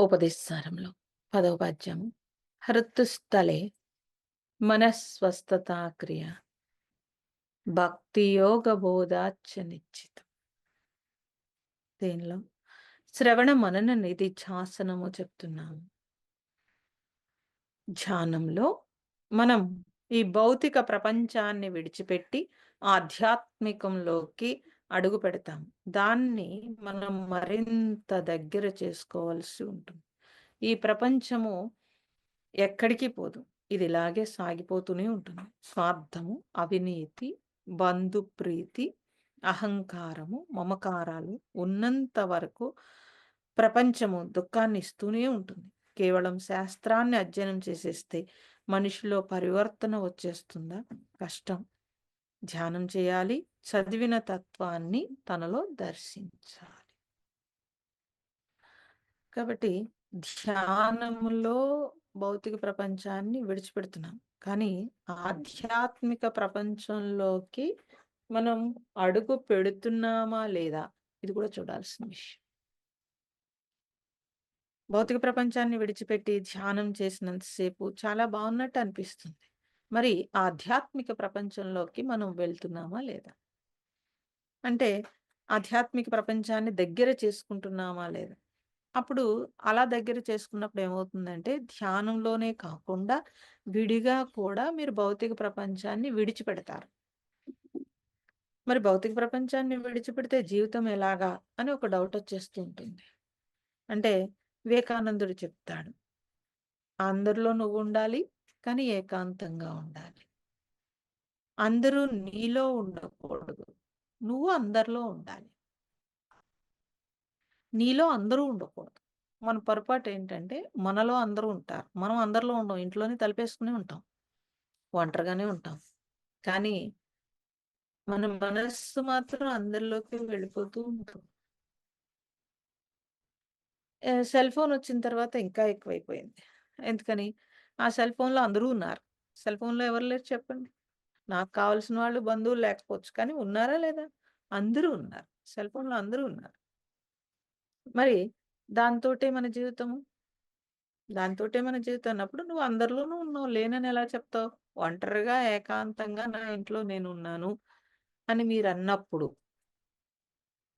ఉపదేశసారంలో 10వ పద్యము. హృత్స్థలే మనస్వస్థతా క్రియ భక్తియోగ బోధాచ్చ నిశ్చితం. దీనిలో శ్రవణ మనన నిధి ధ్యాసనము చెప్తున్నాము. ధ్యానంలో మనం ఈ భౌతిక ప్రపంచాన్ని విడిచిపెట్టి ఆధ్యాత్మికంలోకి అడుగు పెడతాం. దాన్ని మనం మరింత దగ్గర చేసుకోవాల్సి ఉంటుంది. ఈ ప్రపంచము ఎక్కడికి పోదు. ఇది ఇలాగే సాగిపోతూనే ఉంటుంది. స్వార్థము, అవినీతి, బంధుప్రీతి, అహంకారము, మమకారాలు ఉన్నంత వరకు ప్రపంచము దుఃఖాన్ని ఇస్తూనే ఉంటుంది. కేవలం శాస్త్రాన్ని అధ్యయనం చేసేస్తే మనిషిలో పరివర్తన వచ్చేస్తుందా? కష్టం. ధ్యానం చేయాలి. చదివిన తత్వాన్ని తనలో దర్శించాలి. కాబట్టి ధ్యానములో భౌతిక ప్రపంచాన్ని విడిచిపెడుతున్నాం. కానీ ఆధ్యాత్మిక ప్రపంచంలోకి మనం అడుగు పెడుతున్నామా లేదా? ఇది కూడా చూడాల్సిన విషయం. భౌతిక ప్రపంచాన్ని విడిచిపెట్టి ధ్యానం చేసినంత సేపు చాలా బాగున్నట్టు అనిపిస్తుంది. మరి ఆధ్యాత్మిక ప్రపంచంలోకి మనం వెళ్తున్నామా లేదా? అంటే ఆధ్యాత్మిక ప్రపంచాన్ని దగ్గర చేసుకుంటున్నామా లేదా? అప్పుడు అలా దగ్గర చేసుకున్నప్పుడు ఏమవుతుందంటే, ధ్యానంలోనే కాకుండా విడిగా కూడా మీరు భౌతిక ప్రపంచాన్ని విడిచిపెడతారు. మరి భౌతిక ప్రపంచాన్ని విడిచిపెడితే జీవితం ఎలాగా అని ఒక డౌట్ వచ్చేస్తూ ఉంటుంది. అంటే వివేకానందుడు చెప్తాడు, అందరిలో నువ్వు ఉండాలి, కానీ ఏకాంతంగా ఉండాలి. అందరూ నీలో ఉండకూడదు, నువ్వు అందరిలో ఉండాలి. నీలో అందరూ ఉండకూడదు. మన పొరపాటు ఏంటంటే, మనలో అందరూ ఉంటారు. మనం అందరిలో ఉండం. ఇంట్లోనే తలుపేసుకుని ఉంటాం. ఒంటరిగానే ఉంటాం. కానీ మన మనస్సు మాత్రం అందరిలోకి వెళ్ళిపోతూ ఉంటుంది. సెల్ ఫోన్ వచ్చిన తర్వాత ఇంకా ఎక్కువైపోయింది. ఎందుకని? ఆ సెల్ ఫోన్‌లో అందరూ ఉన్నారు. సెల్ ఫోన్‌లో ఎవరు లేరు చెప్పండి? నాకు కావాల్సిన వాళ్ళు బంధువులు లేకపోవచ్చు. కానీ ఉన్నారా లేదా? అందరూ ఉన్నారు. సెల్ ఫోన్‌లో అందరూ ఉన్నారు. మరి దాంతోటే మన జీవితము. దాంతోటే మన జీవితం అన్నప్పుడు నువ్వు అందరిలోనూ ఉన్నావు. లేనని ఎలా చెప్తావు? ఒంటరిగా ఏకాంతంగా నా ఇంట్లో నేనున్నాను అని మీరన్నప్పుడు,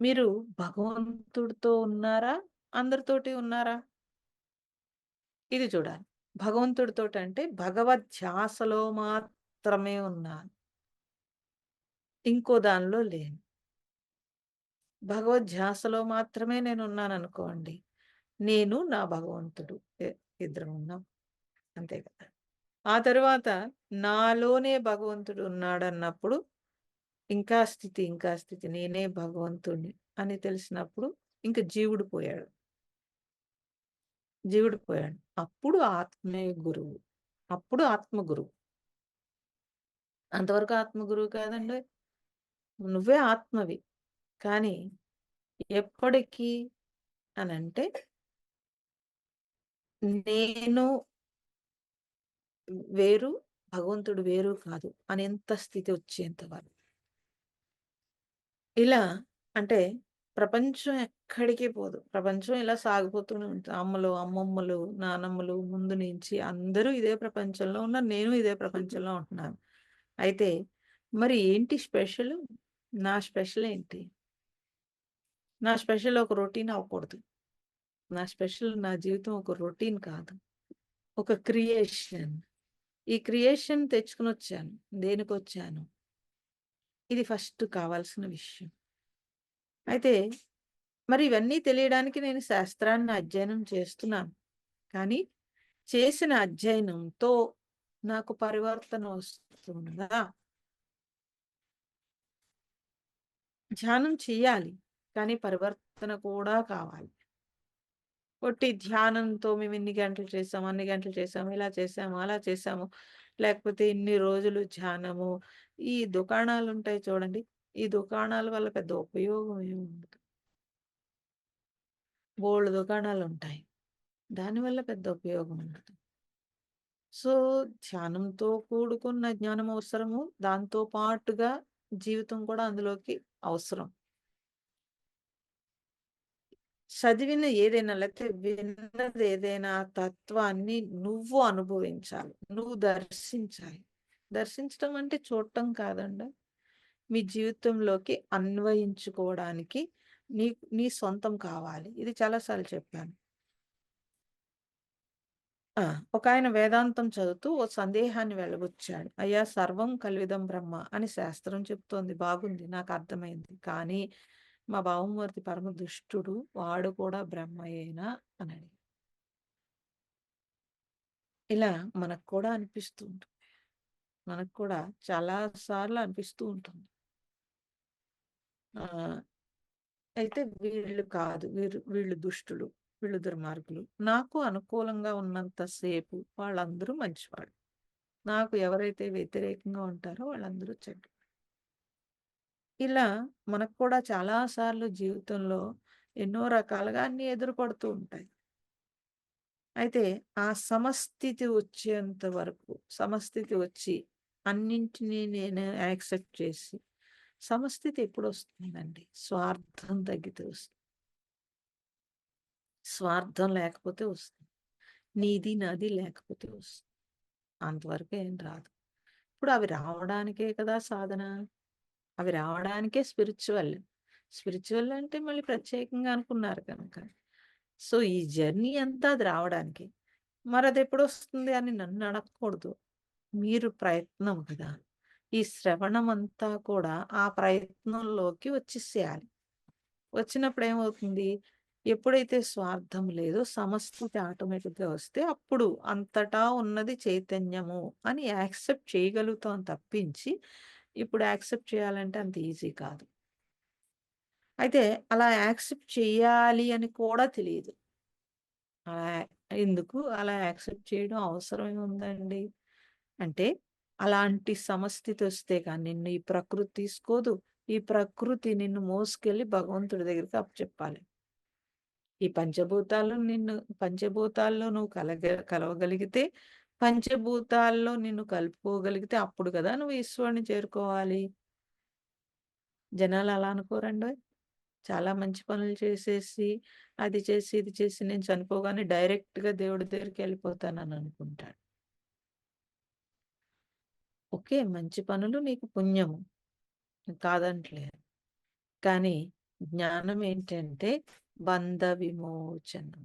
మీరు భగవంతుడితో ఉన్నారా? అందరితోటి ఉన్నారా? ఇది చూడాలి. భగవంతుడితోటంటే భగవద్ధ్యాసలో మాత్రమే ఉన్నాను. ఇంకో దానిలో లేను. భగవద్ధ్యాసలో మాత్రమే నేనున్నాననుకోండి. నేను నా భగవంతుడు ఇద్దరం ఉన్నాం. అంతే కదా! ఆ తరువాత నాలోనే భగవంతుడు ఉన్నాడన్నప్పుడు ఇంకా స్థితి నేనే భగవంతుడిని అని తెలిసినప్పుడు ఇంక జీవుడు పోయాడు. జీవుడు పోయాడు. అప్పుడు ఆత్మే గురువు. అప్పుడు ఆత్మ గురువు. అంతవరకు ఆత్మ గురువు కాదండోయ్! నువ్వే ఆత్మవి. కానీ ఎప్పటికి అనంటే, నేను వేరు, భగవంతుడు వేరు కాదు అనేంత స్థితి వచ్చేంత వరకు. ఇలా అంటే ప్రపంచం ఎక్కడికి పోదు. ప్రపంచం ఇలా సాగిపోతూనే ఉంటుంది. అమ్మలు, అమ్మమ్మలు, నానమ్మలు ముందు నుంచి అందరూ ఇదే ప్రపంచంలో ఉన్నారు. నేను ఇదే ప్రపంచంలో ఉంటున్నాను. అయితే మరి ఏంటి స్పెషలు? నా స్పెషల్ ఏంటి? నా స్పెషల్ ఒక రొటీన్ అవ్వకూడదు. నా స్పెషల్ నా జీవితం ఒక రొటీన్ కాదు. ఒక క్రియేషన్. ఈ క్రియేషన్ తెచ్చుకొనొచ్చాను. దేనికొచ్చాను? ఇది ఫస్ట్ కావాల్సిన విషయం. అయితే మరి ఇవన్నీ తెలియడానికి నేను శాస్త్రాన్ని అధ్యయనం చేస్తున్నాను. కానీ చేసిన అధ్యయనంతో నాకు పరివర్తన వస్తుందా? ధ్యానం చెయ్యాలి. కానీ పరివర్తన కూడా కావాలి. ఒట్టి ధ్యానంతో మేము ఇన్ని గంటలు చేసాము, అన్ని గంటలు చేసాము, ఇలా చేసాము, అలా చేసాము. లేకపోతే ఇన్ని రోజులు ధ్యానము. ఈ దుకాణాలుంటాయి చూడండి. ఈ దుకాణాల వల్ల పెద్ద ఉపయోగం ఏమి ఉండదు. బోలెడు దుకాణాలుంటాయి. దానివల్ల పెద్ద ఉపయోగం ఉండదు. సో, ధ్యానంతో కూడుకున్న జ్ఞానం అవసరము. దాంతో పాటుగా జీవితం కూడా అందులోకి అవసరం. చదివిన ఏదైనా లేకపోతే విన్నది ఏదైనా తత్వాన్ని నువ్వు అనుభవించాలి. నువ్వు దర్శించాలి. దర్శించడం అంటే చూడటం కాదండి. మీ జీవితంలోకి అన్వయించుకోవడానికి నీ నీ సొంతం కావాలి. ఇది చాలా సార్లు చెప్పాను. ఆ! ఒకాయన వేదాంతం చదువుతూ ఓ సందేహాన్ని వెలిబుచ్చాడు. అయ్యా! సర్వం కల్విదం బ్రహ్మ అని శాస్త్రం చెప్తోంది. బాగుంది. నాకర్థమైంది. కానీ మా బావమరిది పరమ దుష్టుడు. వాడు కూడా బ్రహ్మయేనా అనడిగాడు. ఇలా మనకు కూడా అనిపిస్తూ ఉంటుంది. మనకు కూడా చాలా సార్లు అనిపిస్తూ ఉంటుంది. ఆహ్, అయితే వీళ్ళు కాదు. వీళ్ళు దుష్టులు. వీళ్ళు దుర్మార్గులు. నాకు అనుకూలంగా ఉన్నంత సేపు వాళ్ళందరూ మంచివాళ్ళు. నాకు ఎవరైతే వ్యతిరేకంగా ఉంటారో వాళ్ళందరూ చెడ్డ. ఇలా మనకు కూడా చాలా సార్లు జీవితంలో ఎన్నో రకాలుగా అన్నీ ఎదురుపడుతూ ఉంటాయి. అయితే ఆ సమస్థితి వచ్చేంత వరకు సమస్థితి వచ్చి అన్నింటినీ నేను యాక్సెప్ట్ చేసి సమస్థితి ఎప్పుడొస్తుందండి? స్వార్థం తగ్గితే వస్తుంది. స్వార్థం లేకపోతే వస్తుంది. నీది, నాది లేకపోతే వస్తుంది. అంతవరకు ఏం రాదు. ఇప్పుడు అవి రావడానికే కదా సాధన. అవి రావడానికే స్పిరిచ్యువల్. స్పిరిచ్యువల్ అంటే మళ్ళీ ప్రత్యేకంగా అనుకున్నారు కనుక. సో, ఈ జర్నీ అంతా అది రావడానికే. మరదెప్పుడొస్తుంది అని నన్నడగకూడదు. మీరు ప్రయత్నం కదా! ఈ శ్రవణమంతా కూడా ఆ ప్రయత్నంలోకి వచ్చేసేయాలి. వచ్చినప్పుడు ఏమవుతుంది? ఎప్పుడైతే స్వార్థం లేదో సమస్థితి ఆటోమేటిక్‌గా వస్తే అప్పుడు అంతటా ఉన్నది చైతన్యము అని యాక్సెప్ట్ చేయగలుగుతాం తప్పించి, ఇప్పుడు యాక్సెప్ట్ చేయాలంటే అంత ఈజీ కాదు. అయితే అలా యాక్సెప్ట్ చేయాలి అని కూడా తెలీదు. అలా ఎందుకు అలా యాక్సెప్ట్ చేయడం అవసరం ఏముందండి? అంటే అలాంటి సమస్థితొస్తే గాని నిన్ను ఈ ప్రకృతి తీసుకోదు. ఈ ప్రకృతి నిన్ను మోసుకెళ్ళి భగవంతుడి దగ్గరికి అప్పచెప్పాలి. ఈ పంచభూతాల్లో నువ్వు కలవగలిగితే, పంచభూతాల్లో నిన్ను కలుపుకోగలిగితే అప్పుడు కదా నువ్వు ఈశ్వరుని చేరుకోవాలి. జనాలు అలా అనుకోరండోయ్! చాలా మంచి పనులు చేసేసి, అది చేసి, ఇది చేసి నేను చనిపోగానే డైరెక్ట్‌గా దేవుడి దగ్గరికెళ్ళిపోతానని అనుకుంటాడు. ఓకే. మంచి పనులు నీకు పుణ్యము. కాదనట్లేదు. కానీ జ్ఞానం ఏంటంటే బంధ విమోచనం.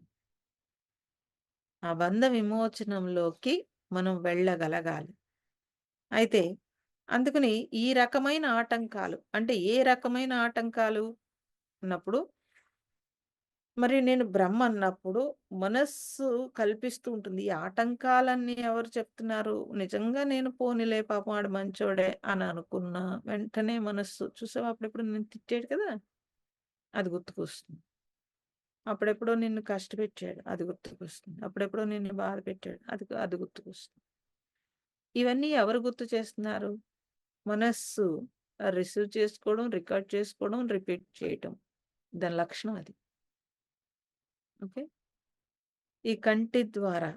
ఆ బంధ విమోచనంలోకి మనం వెళ్ళగలగాలి. అయితే అందుకని ఈ రకమైన ఆటంకాలు అంటే ఏ రకమైన ఆటంకాలు అన్నప్పుడు మరి నేను బ్రహ్మ అన్నప్పుడు మనస్సు కల్పిస్తూ ఉంటుంది. ఈ ఆటంకాలన్నీ ఎవరు చెప్తున్నారు? నిజంగా నేను పోనీలే పాపం ఆడు మంచోడే అని అనుకున్న వెంటనే మనస్సు చూసావా అప్పుడెప్పుడు నిన్ను తిట్టాడు కదా! అది గుర్తుకొస్తుంది. అప్పుడెప్పుడో నిన్ను కష్టపెట్టాడు. అది గుర్తుకొస్తుంది. అప్పుడెప్పుడో నిన్ను బాధ పెట్టాడు. అది గుర్తుకొస్తుంది. ఇవన్నీ ఎవరు గుర్తు చేస్తున్నారు? మనస్సు రిసీవ్ చేసుకోవడం, రికార్డ్ చేసుకోవడం, రిపీట్ చేయటం. దాని లక్షణం అది. ఓకే. ఈ కంటి ద్వారా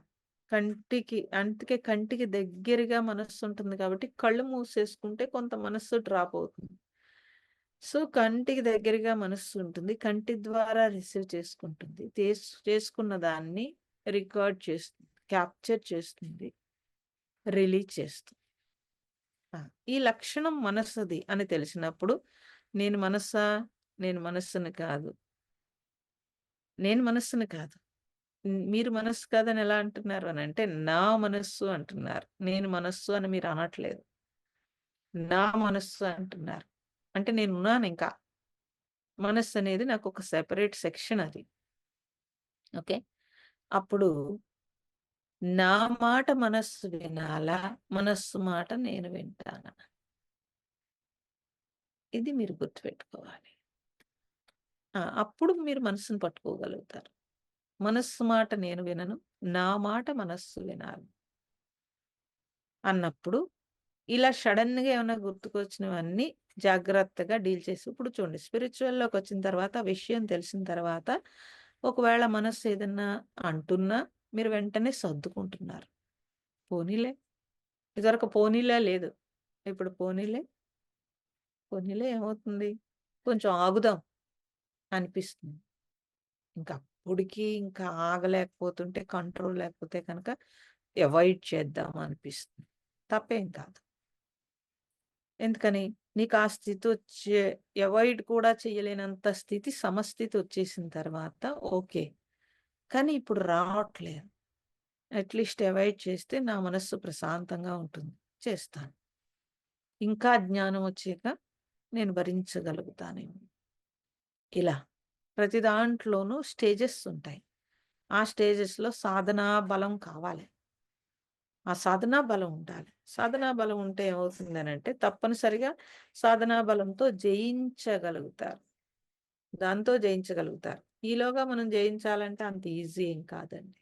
అందుకే కంటికి దగ్గరగా మనస్సుంటుంది కాబట్టి కళ్ళు మూసేసుకుంటే కొంత మనస్సు డ్రాప్ అవుతుంది. సో, కంటికి దగ్గరగా మనస్సుంటుంది. కంటి ద్వారా రిసీవ్ చేసుకుంటుంది. చేసుకున్న దాన్ని రికార్డ్ చేస్తుంది. క్యాప్చర్ చేస్తుంది. రిలీజ్ చేస్తుంది. ఆ! ఈ లక్షణం మనస్సుది అని తెలిసినప్పుడు నేను మనస్సా? నేను మనస్సుని కాదు. నేను మనస్సుని కాదు. మీరు మనస్సు కాదని ఎలా అంటున్నారు అనంటే, నా మనస్సు అంటున్నారు. నేను మనస్సు అని మీరు అనట్లేదు. నా మనస్సు అంటున్నారు. అంటే నేనున్నానింకా. మనస్సనేది నాకొక సెపరేట్ సెక్షన్ అది. ఓకే. అప్పుడు నా మాట మనస్సు వినాలా? మనస్సు మాట నేను వింటానా? ఇది మీరు గుర్తుపెట్టుకోవాలి. అప్పుడు మీరు మనస్సుని పట్టుకోగలుగుతారు. మనస్సు మాట నేను వినను. నా మాట మనస్సు వినాలి అన్నప్పుడు ఇలా సడెన్‌గా ఏమన్నా గుర్తుకొచ్చినవన్నీ జాగ్రత్తగా డీల్ చేసి ఇప్పుడు చూడండి స్పిరిచ్యువల్‌లోకొచ్చిన తర్వాత ఆ విషయం తెలిసిన తర్వాత ఒకవేళ మనస్సు ఏదన్నా అంటున్నా మీరు వెంటనే సర్దుకుంటున్నారు. పోనీలే ఇదివరకు పోనీలే లేదు. ఇప్పుడు పోనీలే, పోనీలే ఏమవుతుంది? కొంచెం ఆగుదాం అనిపిస్తుంది. ఇంకా ఆగలేకపోతుంటే, కంట్రోల్ లేకపోతే కనుక అవాయిడ్ చేద్దాం అనిపిస్తుంది. తప్పేం కాదు. ఎందుకని? నీకు ఆ స్థితొచ్చే అవాయిడ్ కూడా చేయలేనంత స్థితి, సమస్థితి వచ్చేసిన తర్వాత ఓకే. కానీ ఇప్పుడు రావట్లేదు. అట్‌లీస్ట్ అవాయిడ్ చేస్తే నా మనస్సు ప్రశాంతంగా ఉంటుంది. చేస్తాను. ఇంకా జ్ఞానం వచ్చాక నేను భరించగలుగుతానేమో. ఇలా ప్రతి దాంట్లోనూ స్టేజెస్ ఉంటాయి. ఆ స్టేజెస్‌లో సాధనా బలం కావాలి. ఆ సాధనా బలం ఉండాలి. సాధనా బలం ఉంటే ఏమవుతుందనంటే తప్పనిసరిగా సాధనా బలంతో జయించగలుగుతారు. దాంతో జయించగలుగుతారు. ఈలోగా మనం జయించాలంటే అంత ఈజీ ఏం కాదండి.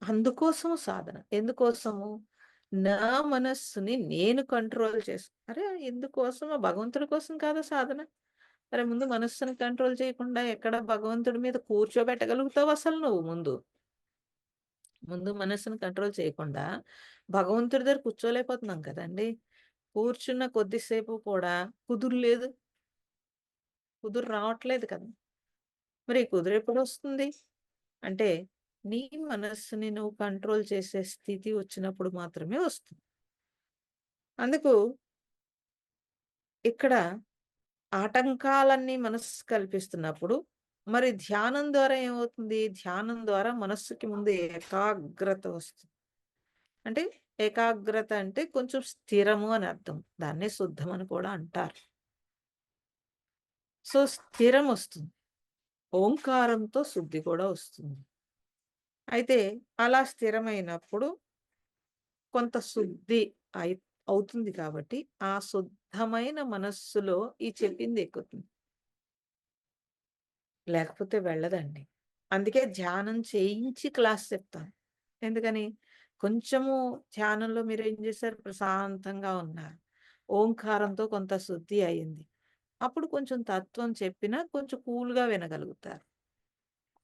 అందుకోసం సాధన. ఎందుకోసము? నా మనస్సుని నేను కంట్రోల్ అరే! ఎందుకోసమో భగవంతుడి కోసం కాదా సాధన? అరే! ముందు మనస్సుని కంట్రోల్ చేయకుండా ఎక్కడ భగవంతుడి మీద కూర్చోబెట్టగలుగుతావు అసలు నువ్వు ముందు? ముందు మనస్సుని కంట్రోల్ చేయకుండా భగవంతుడి దగ్గర కూర్చోలేకపోతున్నాం కదండీ! కూర్చున్న కొద్దిసేపు కూడా కుదురులేదు. కుదురు రావట్లేదు కదా! మరి ఈ కుదురెప్పుడొస్తుంది? అంటే నీ మనస్సుని నువ్వు కంట్రోల్ చేసే స్థితి వచ్చినప్పుడు మాత్రమే వస్తుంది. అందుకు ఇక్కడ ఆటంకాలన్నీ మనస్సు కల్పిస్తున్నప్పుడు మరి ధ్యానం ద్వారా ఏమవుతుంది? ధ్యానం ద్వారా మనస్సుకి ముందు ఏకాగ్రత వస్తుంది. అంటే ఏకాగ్రత అంటే కొంచెం స్థిరము అని అర్థం. దాన్నే శుద్ధం అని కూడా అంటారు. సో, స్థిరమొస్తుంది. ఓంకారంతో శుద్ధి కూడా వస్తుంది. అయితే అలా స్థిరమైనప్పుడు కొంత శుద్ధి అయి అవుతుంది కాబట్టి, ఆ శుద్ధమైన మనస్సులో ఈ చెప్పింది ఎక్కుతుంది. లేకపోతే వెళ్ళదండి. అందుకే ధ్యానం చేయించి క్లాస్ చెప్తాను. ఎందుకని? కొంచెము ధ్యానంలో మీరేం చేశారు? ప్రశాంతంగా ఉన్నారు. ఓంకారంతో కొంత శుద్ధి అయింది. అప్పుడు కొంచెం తత్వం చెప్పినా కొంచెం కూల్‌గా వినగలుగుతారు.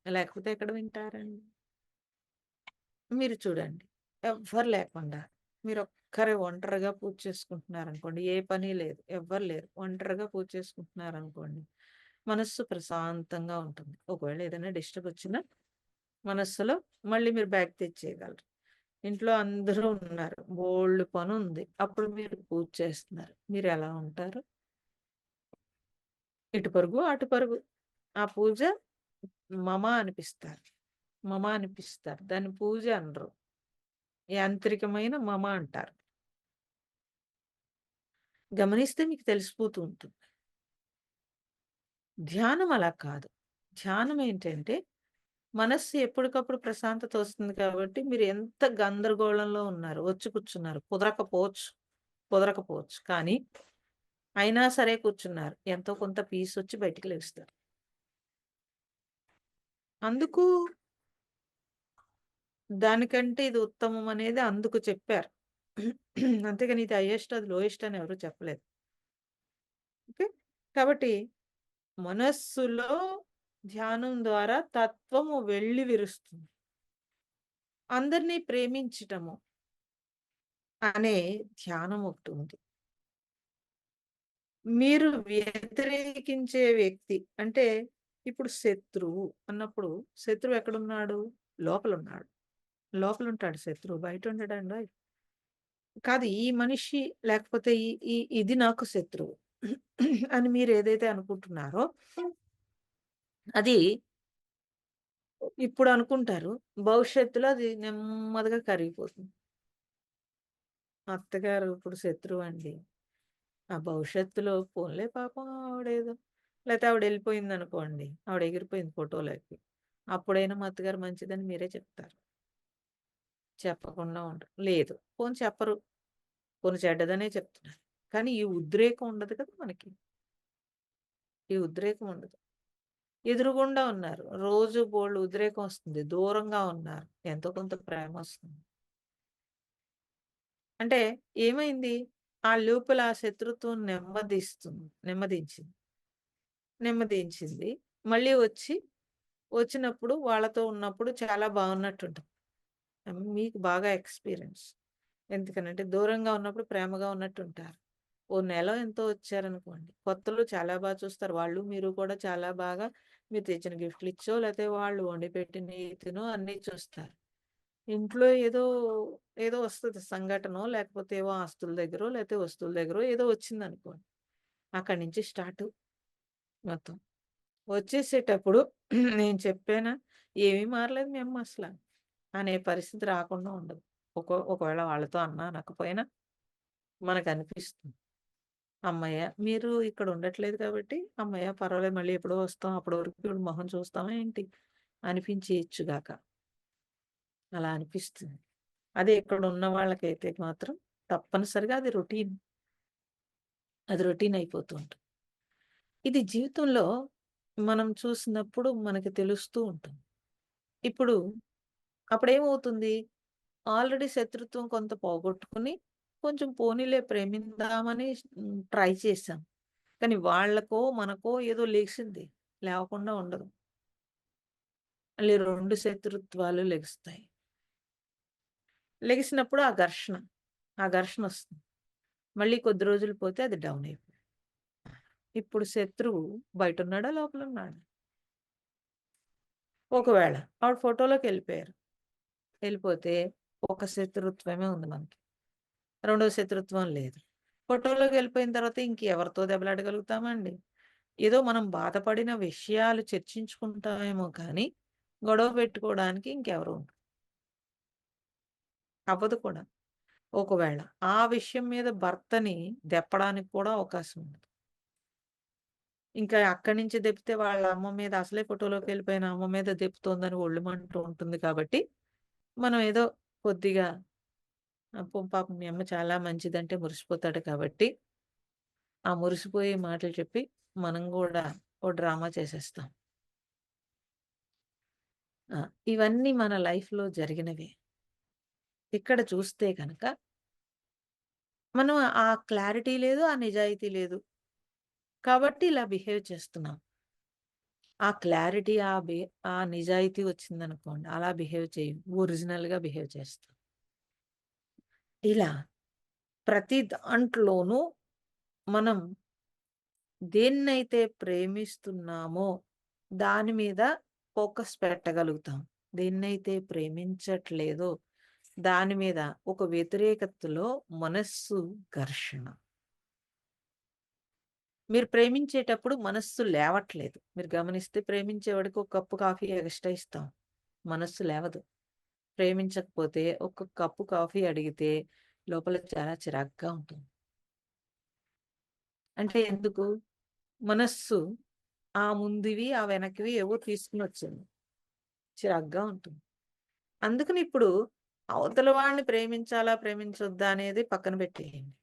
లేకపోతే ఎక్కడ వింటారండి? మీరు చూడండి. ఎవ్వరు లేకుండా మీరొక్కరే ఒంటరిగా పూజ చేసుకుంటున్నారనుకోండి. ఏ పని లేదు. ఎవ్వరు లేరు. ఒంటరిగా పూజ చేసుకుంటున్నారనుకోండి. మనస్సు ప్రశాంతంగా ఉంటుంది. ఒకవేళ ఏదైనా డిస్టర్బ్ వచ్చినా మనస్సులో మళ్ళీ మీరు బ్యాక్ తెచ్చేయగలరు. ఇంట్లో అందరూ ఉన్నారు. బోలెడు పనుంది. అప్పుడు మీరు పూజ చేస్తున్నారు. మీరెలా ఉంటారు? ఇటు పరుగు, అటు పరుగు. ఆ పూజ మమ అనిపిస్తారు. మమ అనిపిస్తారు. దాన్ని పూజ అనరు. యాంత్రికమైన మమ అంటారు. గమనిస్తే మీకు తెలిసిపోతూ ఉంటుంది. ధ్యానం అలా కాదు. ధ్యానం ఏంటంటే, మనస్సు ఎప్పటికప్పుడు ప్రశాంతత వస్తుంది కాబట్టి, మీరు ఎంత గందరగోళంలో ఉన్నారు, వచ్చి కూర్చున్నారు. కుదరకపోవచ్చు, కుదరకపోవచ్చు. కానీ, అయినా సరే కూర్చున్నారు. ఎంతో కొంత పీసొచ్చి బయటికి లెగుస్తారు. అందుకు దానికంటే ఇది ఉత్తమం అనేది అందుకు చెప్పారు. అంతేగాని ఇది హైయెస్ట్, అది లోయెస్ట్ అని ఎవరు చెప్పలేదు. ఓకే. కాబట్టి మనస్సులో ధ్యానం ద్వారా తత్వము వెళ్లి విరుస్తుంది. అందరిని ప్రేమించటము అనే ధ్యానం ఒకటుంది. మీరు వ్యతిరేకించే వ్యక్తి అంటే ఇప్పుడు శత్రువు అన్నప్పుడు శత్రువు ఎక్కడున్నాడు? లోపలున్నాడు. లోపలుంటాడు శత్రువు. బయటుండడండోయ్! కాదు ఈ మనిషి లేకపోతే ఈ ఈ ఇది నాకు శత్రువు అని మీరేదైతే అనుకుంటున్నారో అది ఇప్పుడు అనుకుంటారు. భవిష్యత్తులో అది నెమ్మదిగా కరిగిపోతుంది. అత్తగారు ఇప్పుడు శత్రువండి. ఆ భవిష్యత్తులో పోన్లే పాపం ఆవిడేదో లేతే ఆవిడెళ్ళిపోయిందనుకోండి. ఆవిడ ఎగిరిపోయింది ఫోటోలోకి. అప్పుడైనా మా అత్తగారు మంచిదని మీరే చెప్తారు. చెప్పకుండా ఉండరు. లేదు. పోనీ చెప్పరు. పోనీ చెడ్డదనే చెప్తున్నారు. కానీ ఈ ఉద్రేకం ఉండదు కదా మనకి. ఈ ఉద్రేకం ఉండదు. ఎదురుగుండా ఉన్నారు. రోజు బోలెడు ఉద్రేకం వస్తుంది. దూరంగా ఉన్నారు. ఎంతో కొంత ప్రేమొస్తుంది. అంటే ఏమైంది? ఆ లోపల ఆ శత్రుత్వం నెమ్మదించింది. నెమ్మదించింది. మళ్ళీ వచ్చినప్పుడు వాళ్ళతో ఉన్నప్పుడు చాలా బాగున్నట్టుంటది. మీకు బాగా ఎక్స్‌పీరియన్స్. ఎందుకనంటే దూరంగా ఉన్నప్పుడు ప్రేమగా ఉన్నట్టుంటారు. ఓ నెలో ఎంతో వచ్చారనుకోండి. కొత్తలో చాలా చూస్తారు. వాళ్ళు మీరు కూడా చాలా బాగా మీరు తెచ్చిన గిఫ్ట్లు ఇచ్చో, లేతే వాళ్ళు వండి పెట్టినయి తినో అన్నీ చూస్తారు. ఇంట్లో ఏదో, ఏదో వస్తది సంఘటనో, లేకపోతే ఏవో ఆస్తుల దగ్గరో, లేతే వస్తువుల దగ్గరో ఏదో వచ్చిందనుకోండి. అక్కడి నుంచి స్టార్టు మొత్తం. వచ్చేసేటప్పుడు నేను చెప్పానా, "ఏమీ మారలేదు మీ అమ్మ అసల" అనే పరిస్థితి రాకుండా ఉండదు. ఒకవేళ వాళ్ళతో అన్నా అనకపోయినా మనకనిపిస్తుంది. హమ్మయ్య! మీరు ఇక్కడ ఉండట్లేదు కాబట్టి, హమ్మయ్య! పర్వాలేదు మళ్ళీ ఎప్పుడో వస్తాం. అప్పటి వరకు ఈవిడ మొహం చూస్తామా ఏంటి? అనిపించేయొచ్చు గాక. అలా అనిపిస్తుంది. అదే ఇక్కడున్న వాళ్ళకైతే మాత్రం తప్పనిసరిగా అది రొటీన్. అది రొటీన్ అయిపోతూ ఉంటుంది. ఇది జీవితంలో మనం చూసినప్పుడు మనకి తెలుస్తూ ఉంటుంది. ఇప్పుడు అప్పుడేమవుతుంది? ఆల్రెడీ శత్రుత్వం కొంత పోగొట్టుకొని, కొంచెం పోనీలే ప్రేమిద్దామని ట్రై చేశాం. కానీ వాళ్ళకో, మనకో ఏదో లెగిసింది. లేవకుండా ఉండదు. మళ్ళీ 2 శత్రుత్వాలు లెగుస్తాయి. లెగిసినప్పుడు ఆ ఘర్షణొస్తుంది. మళ్ళీ కొద్ది రోజులు పోతే అది డౌన్ అయిపోతుంది. ఇప్పుడు శత్రువు బయటున్నాడా? లోపలున్నాడా? ఒకవేళ ఆవిడ ఫోటోలోకెళ్ళిపోయారు. ఎళ్ళిపోతే ఒక శత్రుత్వమే ఉంది మనకి. రెండో శత్రుత్వం లేదు. ఫోటోలోకెళ్ళిపోయిన తర్వాత ఇంకెవరితో దెబ్బలాడగలుగుతామండి? ఏదో మనం బాధపడిన విషయాలు చర్చించుకుంటామేమో కానీ, గొడవ పెట్టుకోవడానికి ఇంకెవరు ఉండరు. అవ్వదు కూడా. ఒకవేళ ఆ విషయం మీద భర్తని దెప్పడానికి కూడా అవకాశం ఉండదు. ఇంకా అక్కడి నుంచి దెప్పితే వాళ్ళ అమ్మ మీద అసలే ఫోటోలోకెళ్ళిపోయిన అమ్మ మీద దెప్పుతోందని ఒళ్ళుమంటూ ఉంటుంది కాబట్టి, మనం ఏదో కొద్దిగా పాపం మీ అమ్మ చాలా మంచిదంటే మురిసిపోతాడు కాబట్టి, ఆ మురిసిపోయే మాటలు చెప్పి మనం గూడా ఓ డ్రామా చేసేస్తాం. ఆ! ఇవన్నీ మన లైఫ్‌లో జరిగినవే. ఇక్కడ చూస్తే గనక మనం ఆ క్లారిటీ లేదు, ఆ నిజాయితీ లేదు. కాబట్టి ఇలా బిహేవ్ చేస్తున్నాం. ఆ క్లారిటీ, ఆ నిజాయితీ వచ్చిందనుకోండి, అలా బిహేవ్ చేయం. ఒరిజినల్‌గా బిహేవ్ చేస్తాం. ఇలా ప్రతి దాంట్లోనూ మనం దేన్నైతే ప్రేమిస్తున్నామో దాని మీద ఫోకస్ పెట్టగలుగుతాం. దేన్నైతే ప్రేమించట్లేదో దాని మీద ఒక వ్యతిరేకతలో మనస్సు ఘర్షణ. మీరు ప్రేమించేటప్పుడు మనస్సు లేవట్లేదు. మీరు గమనిస్తే ప్రేమించేవాడికి ఒక కప్పు కాఫీ ఎక్స్‌ట్రా ఇస్తాం. మనస్సు లేవదు. ప్రేమించకపోతే ఒక కప్పు కాఫీ అడిగితే లోపల చాలా చిరాకుగా ఉంటుంది. అంటే ఎందుకు? మనస్సు ఆ ముందువి, ఆ వెనక్కివి ఏవో తీసుకొనొచ్చింది. చిరాకుగా ఉంటుంది. అందుకని ఇప్పుడు అవతల వాడిని ప్రేమించాలా, ప్రేమించొద్దా అనేది పక్కన పెట్టేయండి.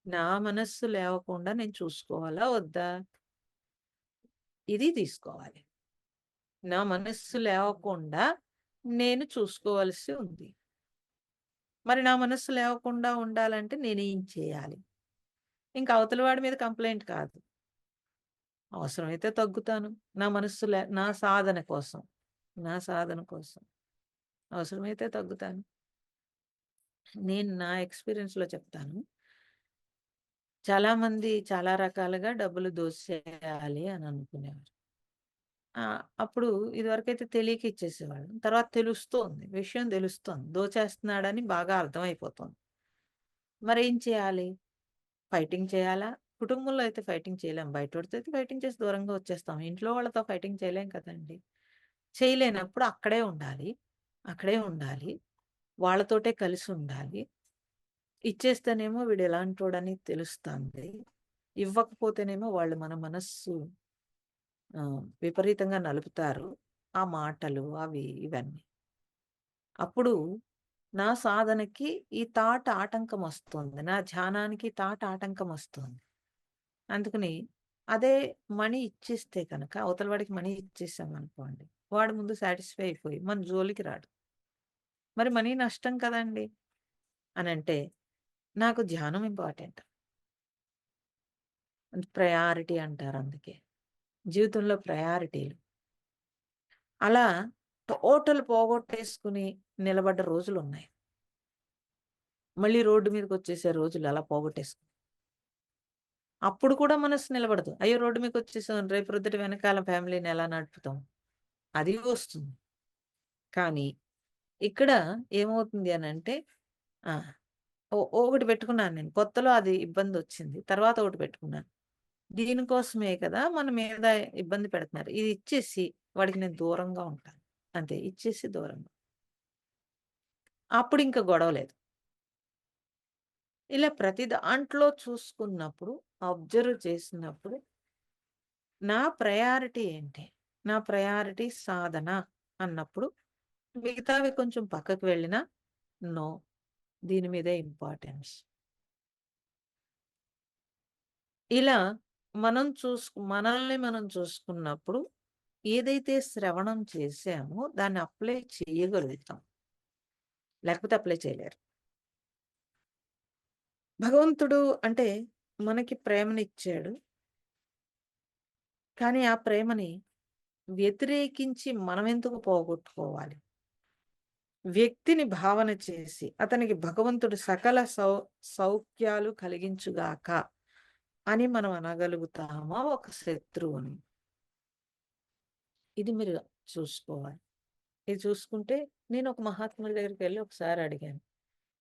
నా మనస్సు లేవకుండా నేను చూసుకోవాలా? వద్దా? ఇది తీసుకోవాలి. నా మనస్సు లేవకుండా నేను చూసుకోవాల్సి ఉంది. మరి నా మనస్సు లేవకుండా ఉండాలంటే నేనేం చేయాలి? ఇంక అవతల వాడి మీద కంప్లెయింట్ కాదు. అవసరమైతే తగ్గుతాను. నా మనస్సు నా సాధన కోసం. నా సాధన కోసం. అవసరమైతే తగ్గుతాను. నేను నా ఎక్స్‌పీరియన్స్‌లో చెప్తాను. చాలామంది చాలా రకాలుగా డబ్బులు దోచేయాలి అని అనుకునేవారు. అప్పుడు ఇదివరకైతే తెలియక ఇచ్చేసేవాళ్ళు. తర్వాత తెలుస్తోంది. విషయం తెలుస్తోంది. దోచేస్తున్నాడని బాగా అర్థమైపోతోంది. మరేం చేయాలి? ఫైటింగ్ చేయాలా? కుటుంబంలో అయితే ఫైటింగ్ చేయలేం. బయటోడితో అయితే ఫైటింగ్ చేసి దూరంగా వచ్చేస్తాం. ఇంట్లో వాళ్ళతో ఫైటింగ్ చేయలేం కదండీ! చేయలేనప్పుడు అక్కడే ఉండాలి. అక్కడే ఉండాలి. వాళ్ళతోటే కలిసుండాలి. ఇచ్చేస్తేనేమో వీడు ఎలాంటోడని తెలుస్తాంది. ఇవ్వకపోతేనేమో వాళ్ళు మన మనస్సు విపరీతంగా నలుపుతారు. ఆ మాటలు అవి ఇవన్నీ. అప్పుడు నా సాధనకి ఈ థాట్ ఆటంకమొస్తుంది. నా ధ్యానానికి థాట్ ఆటంకమొస్తుంది. అందుకని అదే మనీ ఇచ్చేస్తే కనుక అవతల వాడికి మనీ ఇచ్చేసామనుకోండి. వాడు ముందు సాటిస్ఫై అయిపోయి మన జోలికి రాడు. మరి మనీ నష్టం కదండీ! అనంటే నాకు ధ్యానం ఇంపార్టెంట్. ప్రయారిటీ అంటారు అందుకే. జీవితంలో ప్రయారిటీలు. అలా టోటల్ పోగొట్టేసుకొని నిలబడ్డ రోజులున్నాయి. మళ్ళీ రోడ్డు మీదకొచ్చేసే రోజులు అలా పోగొట్టేసుకొని. అప్పుడు కూడా మనసు నిలబడదు. అయ్యో! రోడ్డు మీదకొచ్చేసాం. రేపు ప్రొద్దుట వెనకాల ఫ్యామిలీని ఎలా నడుపుతాం? అది వస్తుంది. కానీ ఇక్కడ ఏమవుతుంది అనంటే ఆ! ఒకటి పెట్టుకున్నాను నేను. కొత్తలో అది ఇబ్బందొచ్చింది. తర్వాత ఒకటి పెట్టుకున్నాను. దీనికోసమే కదా మన మీద ఇబ్బంది పెడుతున్నారు. ఇది ఇచ్చేసి వాడికి నేను దూరంగా ఉంటాను. అంతే. ఇచ్చేసి దూరంగా. అప్పుడింక గొడవ లేదు. ఇలా ప్రతి దాంట్లో చూసుకున్నప్పుడు, అబ్జర్వ్ చేసినప్పుడు నా ప్రయారిటీ ఏంటి? నా ప్రయారిటీ సాధన అన్నప్పుడు మిగతావి కొంచెం పక్కకు వెళ్ళినా నో. దీని మీదే ఇంపార్టెన్స్. ఇలా మనల్ని మనం చూసుకున్నప్పుడు ఏదైతే శ్రవణం చేశామో దాన్ని అప్లై చేయగలుగుతాం. లేకపోతే అప్లై చేయలేరు. భగవంతుడు అంటే మనకి ప్రేమనిచ్చాడు. కానీ ఆ ప్రేమని వ్యతిరేకించి మనమెందుకు పోగొట్టుకోవాలి? వ్యక్తిని భావన చేసి అతనికి భగవంతుడు సకల సౌఖ్యాలు కలిగించుగాక అని మనం అనగలుగుతామా ఒక శత్రువుని? ఇది మీరు చూసుకోవాలి. ఇది చూసుకుంటే నేను ఒక మహాత్ముడి దగ్గరికెళ్ళి ఒకసారి అడిగాను.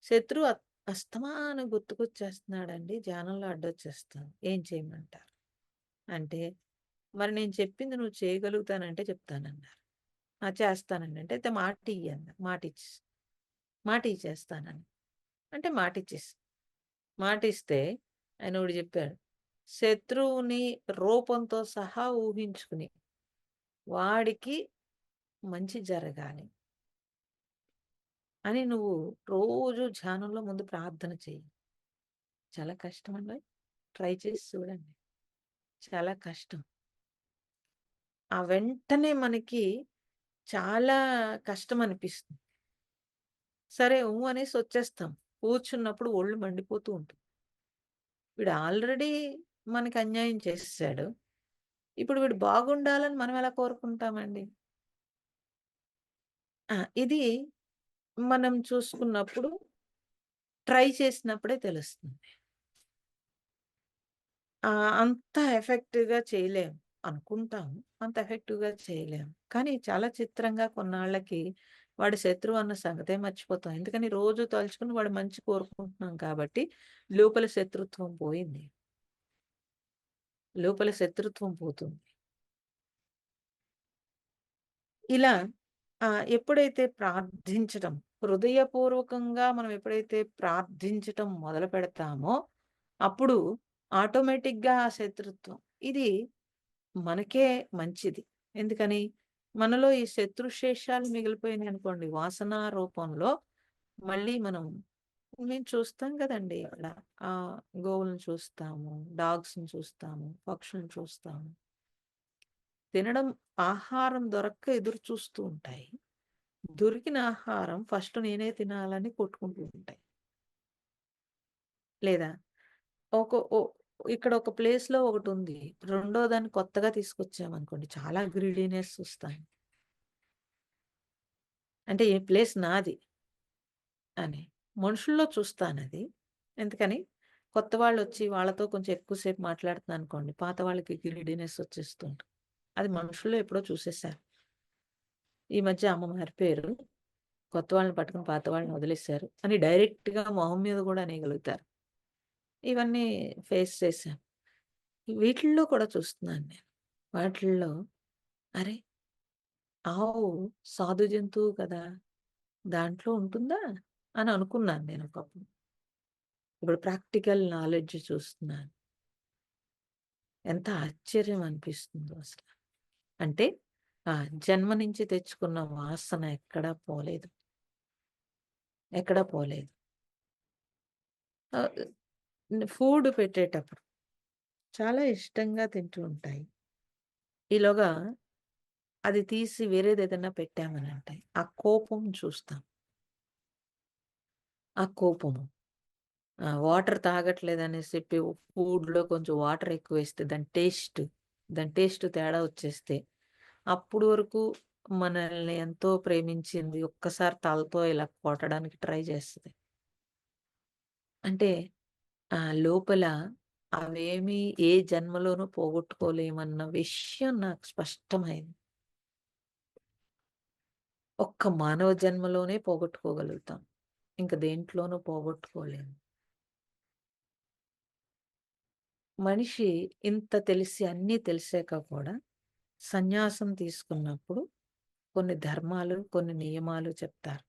శత్రువు అస్తమానం గుర్తుకొచ్చేస్తున్నాడండి. ధ్యానంలో అడ్డొచ్చేస్తాను. ఏం చేయమంటారు? అంటే, మరి నేను చెప్పింది నువ్వు చేయగలుగుతానంటే చెప్తానన్నారు. ఆ! చేస్తానండి. అంటే అయితే మాటియ్యి అన్నా. మాటిచ్చేస్తానని. అంటే మాటిచ్చేసా. మాటిస్తే ఆయన ఒకటి చెప్పాడు. శత్రువుని రూపంతో సహా ఊహించుకుని, వాడికి మంచి జరగాలి అని నువ్వు రోజు ధ్యానంలో ముందు ప్రార్థన చెయ్యి. చాలా కష్టమండోయ్! ట్రై చేసి చూడండి. చాలా కష్టం. ఆ వెంటనే మనకి చాలా కష్టమనిపిస్తుంది. సరే అనేసి వచ్చేస్తాం. కూర్చున్నప్పుడు ఒళ్ళు మండిపోతూ ఉంటుంది. వీడు ఆల్రెడీ మనకి అన్యాయం చేసేసాడు. ఇప్పుడు వీడు బాగుండాలని మనం ఎలా కోరుకుంటామండి? ఆ! ఇది మనం చూసుకున్నప్పుడు ట్రై చేసినప్పుడే తెలుస్తుంది. అంత ఎఫెక్టివ్‌గా చేయలేం. అనుకుంటాం. అంత ఎఫెక్టివ్‌గా చేయలేం. కానీ చాలా చిత్రంగా కొన్నాళ్ళకి వాడు శత్రువు అన్న సంగతే మర్చిపోతాం. ఎందుకని రోజు తలుచుకుని వాడి మంచి కోరుకుంటున్నాం కాబట్టి లోపల శత్రుత్వం పోయింది. లోపల శత్రుత్వం పోతుంది. ఇలా ఎప్పుడైతే ప్రార్థించటం హృదయపూర్వకంగా మనం ఎప్పుడైతే ప్రార్థించటం మొదలుపెడతామో, అప్పుడు ఆటోమేటిక్‌గా ఆ శత్రుత్వం ఇది మనకే మంచిది. ఎందుకని? మనలో ఈ శత్రుశేషాలు మిగిలిపోయినాయనుకోండి వాసన రూపంలో, మళ్ళీ మేము చూస్తాం గదండీ ఇక్కడ. గోవులను చూస్తాము, డాగ్స్‌ని చూస్తాము, పక్షులను చూస్తాము. తినడం ఆహారం దొరక్క ఎదురు చూస్తూ ఉంటాయి. దొరికిన ఆహారం ఫస్ట్ నేనే తినాలని కొట్టుకుంటూ ఉంటాయి. లేదా ఒక ఓ ఇక్కడ ఒక ప్లేస్‌లో ఒకటుంది. రెండో దాన్ని కొత్తగా తీసుకొచ్చామనుకోండి చాలా గ్రీడీనెస్ వస్తాయి. అంటే ఈ ప్లేస్ నాది అని. మనుషుల్లో చూస్తానది. ఎందుకని కొత్త వాళ్ళొచ్చి వాళ్ళతో కొంచెం ఎక్కువ సేపు మాట్లాడుతున్నాననుకోండి, పాత వాళ్ళకి గ్రీడీనెస్ వచ్చేస్తూ ఉంటుంది. అది మనుషుల్లో ఎప్పుడో చూసేసాను. ఈ మధ్య అమ్మ మారిపోయారు. కొత్త వాళ్ళని పట్టుకొని పాత వాళ్ళని వదిలేసారు అని డైరెక్ట్‌గా మొహం మీద గూడా అనేయగలుగుతారు. ఇవన్నీ ఫేస్ చేశాను. వీటిల్లో కూడా చూస్తున్నాను నేను. వాటిల్లో అరే! ఆవు సాధు జంతువు కదా! దాంట్లో ఉంటుందా? అని అనుకున్నాను నేను ఒకప్పుడు. ఇప్పుడు ప్రాక్టికల్ నాలెడ్జ్ చూస్తున్నాను. ఎంత ఆశ్చర్యం అనిపిస్తుందో అసల. అంటే జన్మ నుంచి తెచ్చుకున్న వాసన ఎక్కడా పోలేదు. ఎక్కడా పోలేదు. ఆహ్, ఫుడ్ పెట్టేటప్పుడు చాలా ఇష్టంగా తింటూ ఉంటాయి. ఈలోగా అది తీసి వేరేదేదన్నా పెట్టామనంటే, ఆ కోపం చూస్తాం. ఆ కోపము. వాటర్ తాగట్లేదనేసి చెప్పి ఫుడ్‌లో కొంచెం వాటర్ ఎక్కువేస్తే దాని టేస్ట్ తేడా వచ్చేస్తే, అప్పుడు వరకు మనల్ని ఎంతో ప్రేమించింది ఒక్కసారి తలతో ఇలా కొట్టడానికి ట్రై చేస్తది. అంటే లోపల అవేమీ ఏ జన్మలోనూ పోగొట్టుకోలేమన్న విషయం నాకు స్పష్టమైంది. ఒక్క మానవ జన్మలోనే పోగొట్టుకోగలుగుతాం. ఇంక దేంట్లోనూ పోగొట్టుకోలేము. మనిషి ఇంత తెలిసి అన్నీ తెలిసాక కూడా సన్యాసం తీసుకున్నప్పుడు కొన్ని ధర్మాలు, కొన్ని నియమాలు చెప్తారు.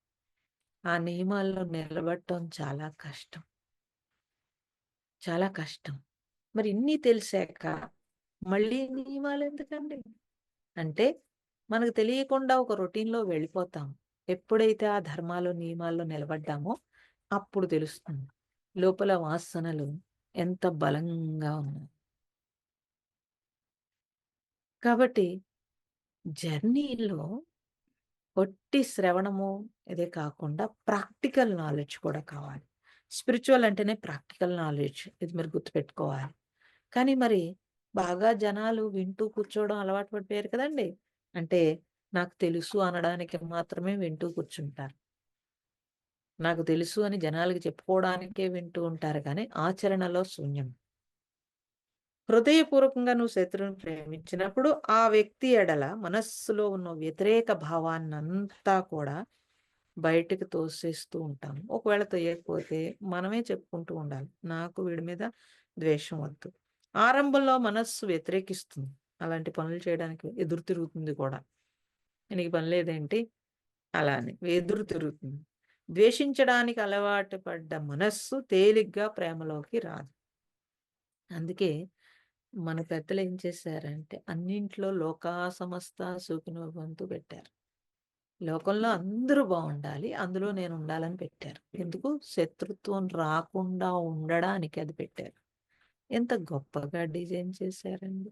ఆ నియమాల్లో నిలబడటం చాలా కష్టం. చాలా కష్టం. మరి ఇన్ని తెలిసాక మళ్ళీ నియమాలెందుకండి? అంటే మనకు తెలియకుండా ఒక రొటీన్‌లో వెళ్ళిపోతాం. ఎప్పుడైతే ఆ ధర్మాలు, నియమాల్లో నిలబడ్డామో అప్పుడు తెలుస్తుంది. లోపల వాసనలు ఎంత బలంగా ఉన్నాయి. కాబట్టి జర్నీలో ఒట్టి శ్రవణము ఇదే కాకుండా ప్రాక్టికల్ నాలెడ్జ్ కూడా కావాలి. స్పిరిచ్యువల్ అంటేనే ప్రాక్టికల్ నాలెడ్జ్. ఇది మీరు గుర్తుపెట్టుకోవాలి. కానీ మరి బాగా జనాలు వింటూ కూర్చోవడం అలవాటు పడిపోయారు కదండీ! అంటే నాకు తెలుసు అనడానికి మాత్రమే వింటూ కూర్చుంటారు. నాకు తెలుసు అని జనాలకి చెప్పుకోవడానికే వింటూ ఉంటారు కానీ ఆచరణలో శూన్యం. హృదయపూర్వకంగా నువ్వు శత్రువుని ప్రేమించినప్పుడు ఆ వ్యక్తి ఎడల మనస్సులో ఉన్న వ్యతిరేక భావాన్నంతా కూడా బయటకి తోసేస్తూ ఉంటాం. ఒకవేళ తోయకపోతే మనమే చెప్పుకుంటూ ఉండాలి. నాకు వీడి మీద ద్వేషం వద్దు. ఆరంభంలో మనస్సు వ్యతిరేకిస్తుంది. అలాంటి పనులు చేయడానికి ఎదురు తిరుగుతుంది కూడా. "నీకు పని లేదేంటి?" అలా అని ఎదురు తిరుగుతుంది. ద్వేషించడానికి అలవాటు పడ్డ మనస్సు తేలిగ్గా ప్రేమలోకి రాదు. అందుకే మన పెద్దలేం చేశారంటే అన్నింట్లో లోకా సమస్త సుఖినో భవంతు పెట్టారు. లోకంలో అందరూ బావుండాలి. అందులో నేనుండాలని పెట్టారు. ఎందుకు? శత్రుత్వం రాకుండా ఉండడానికి అది పెట్టారు. ఎంత గొప్పగా డిజైన్ చేశారండి.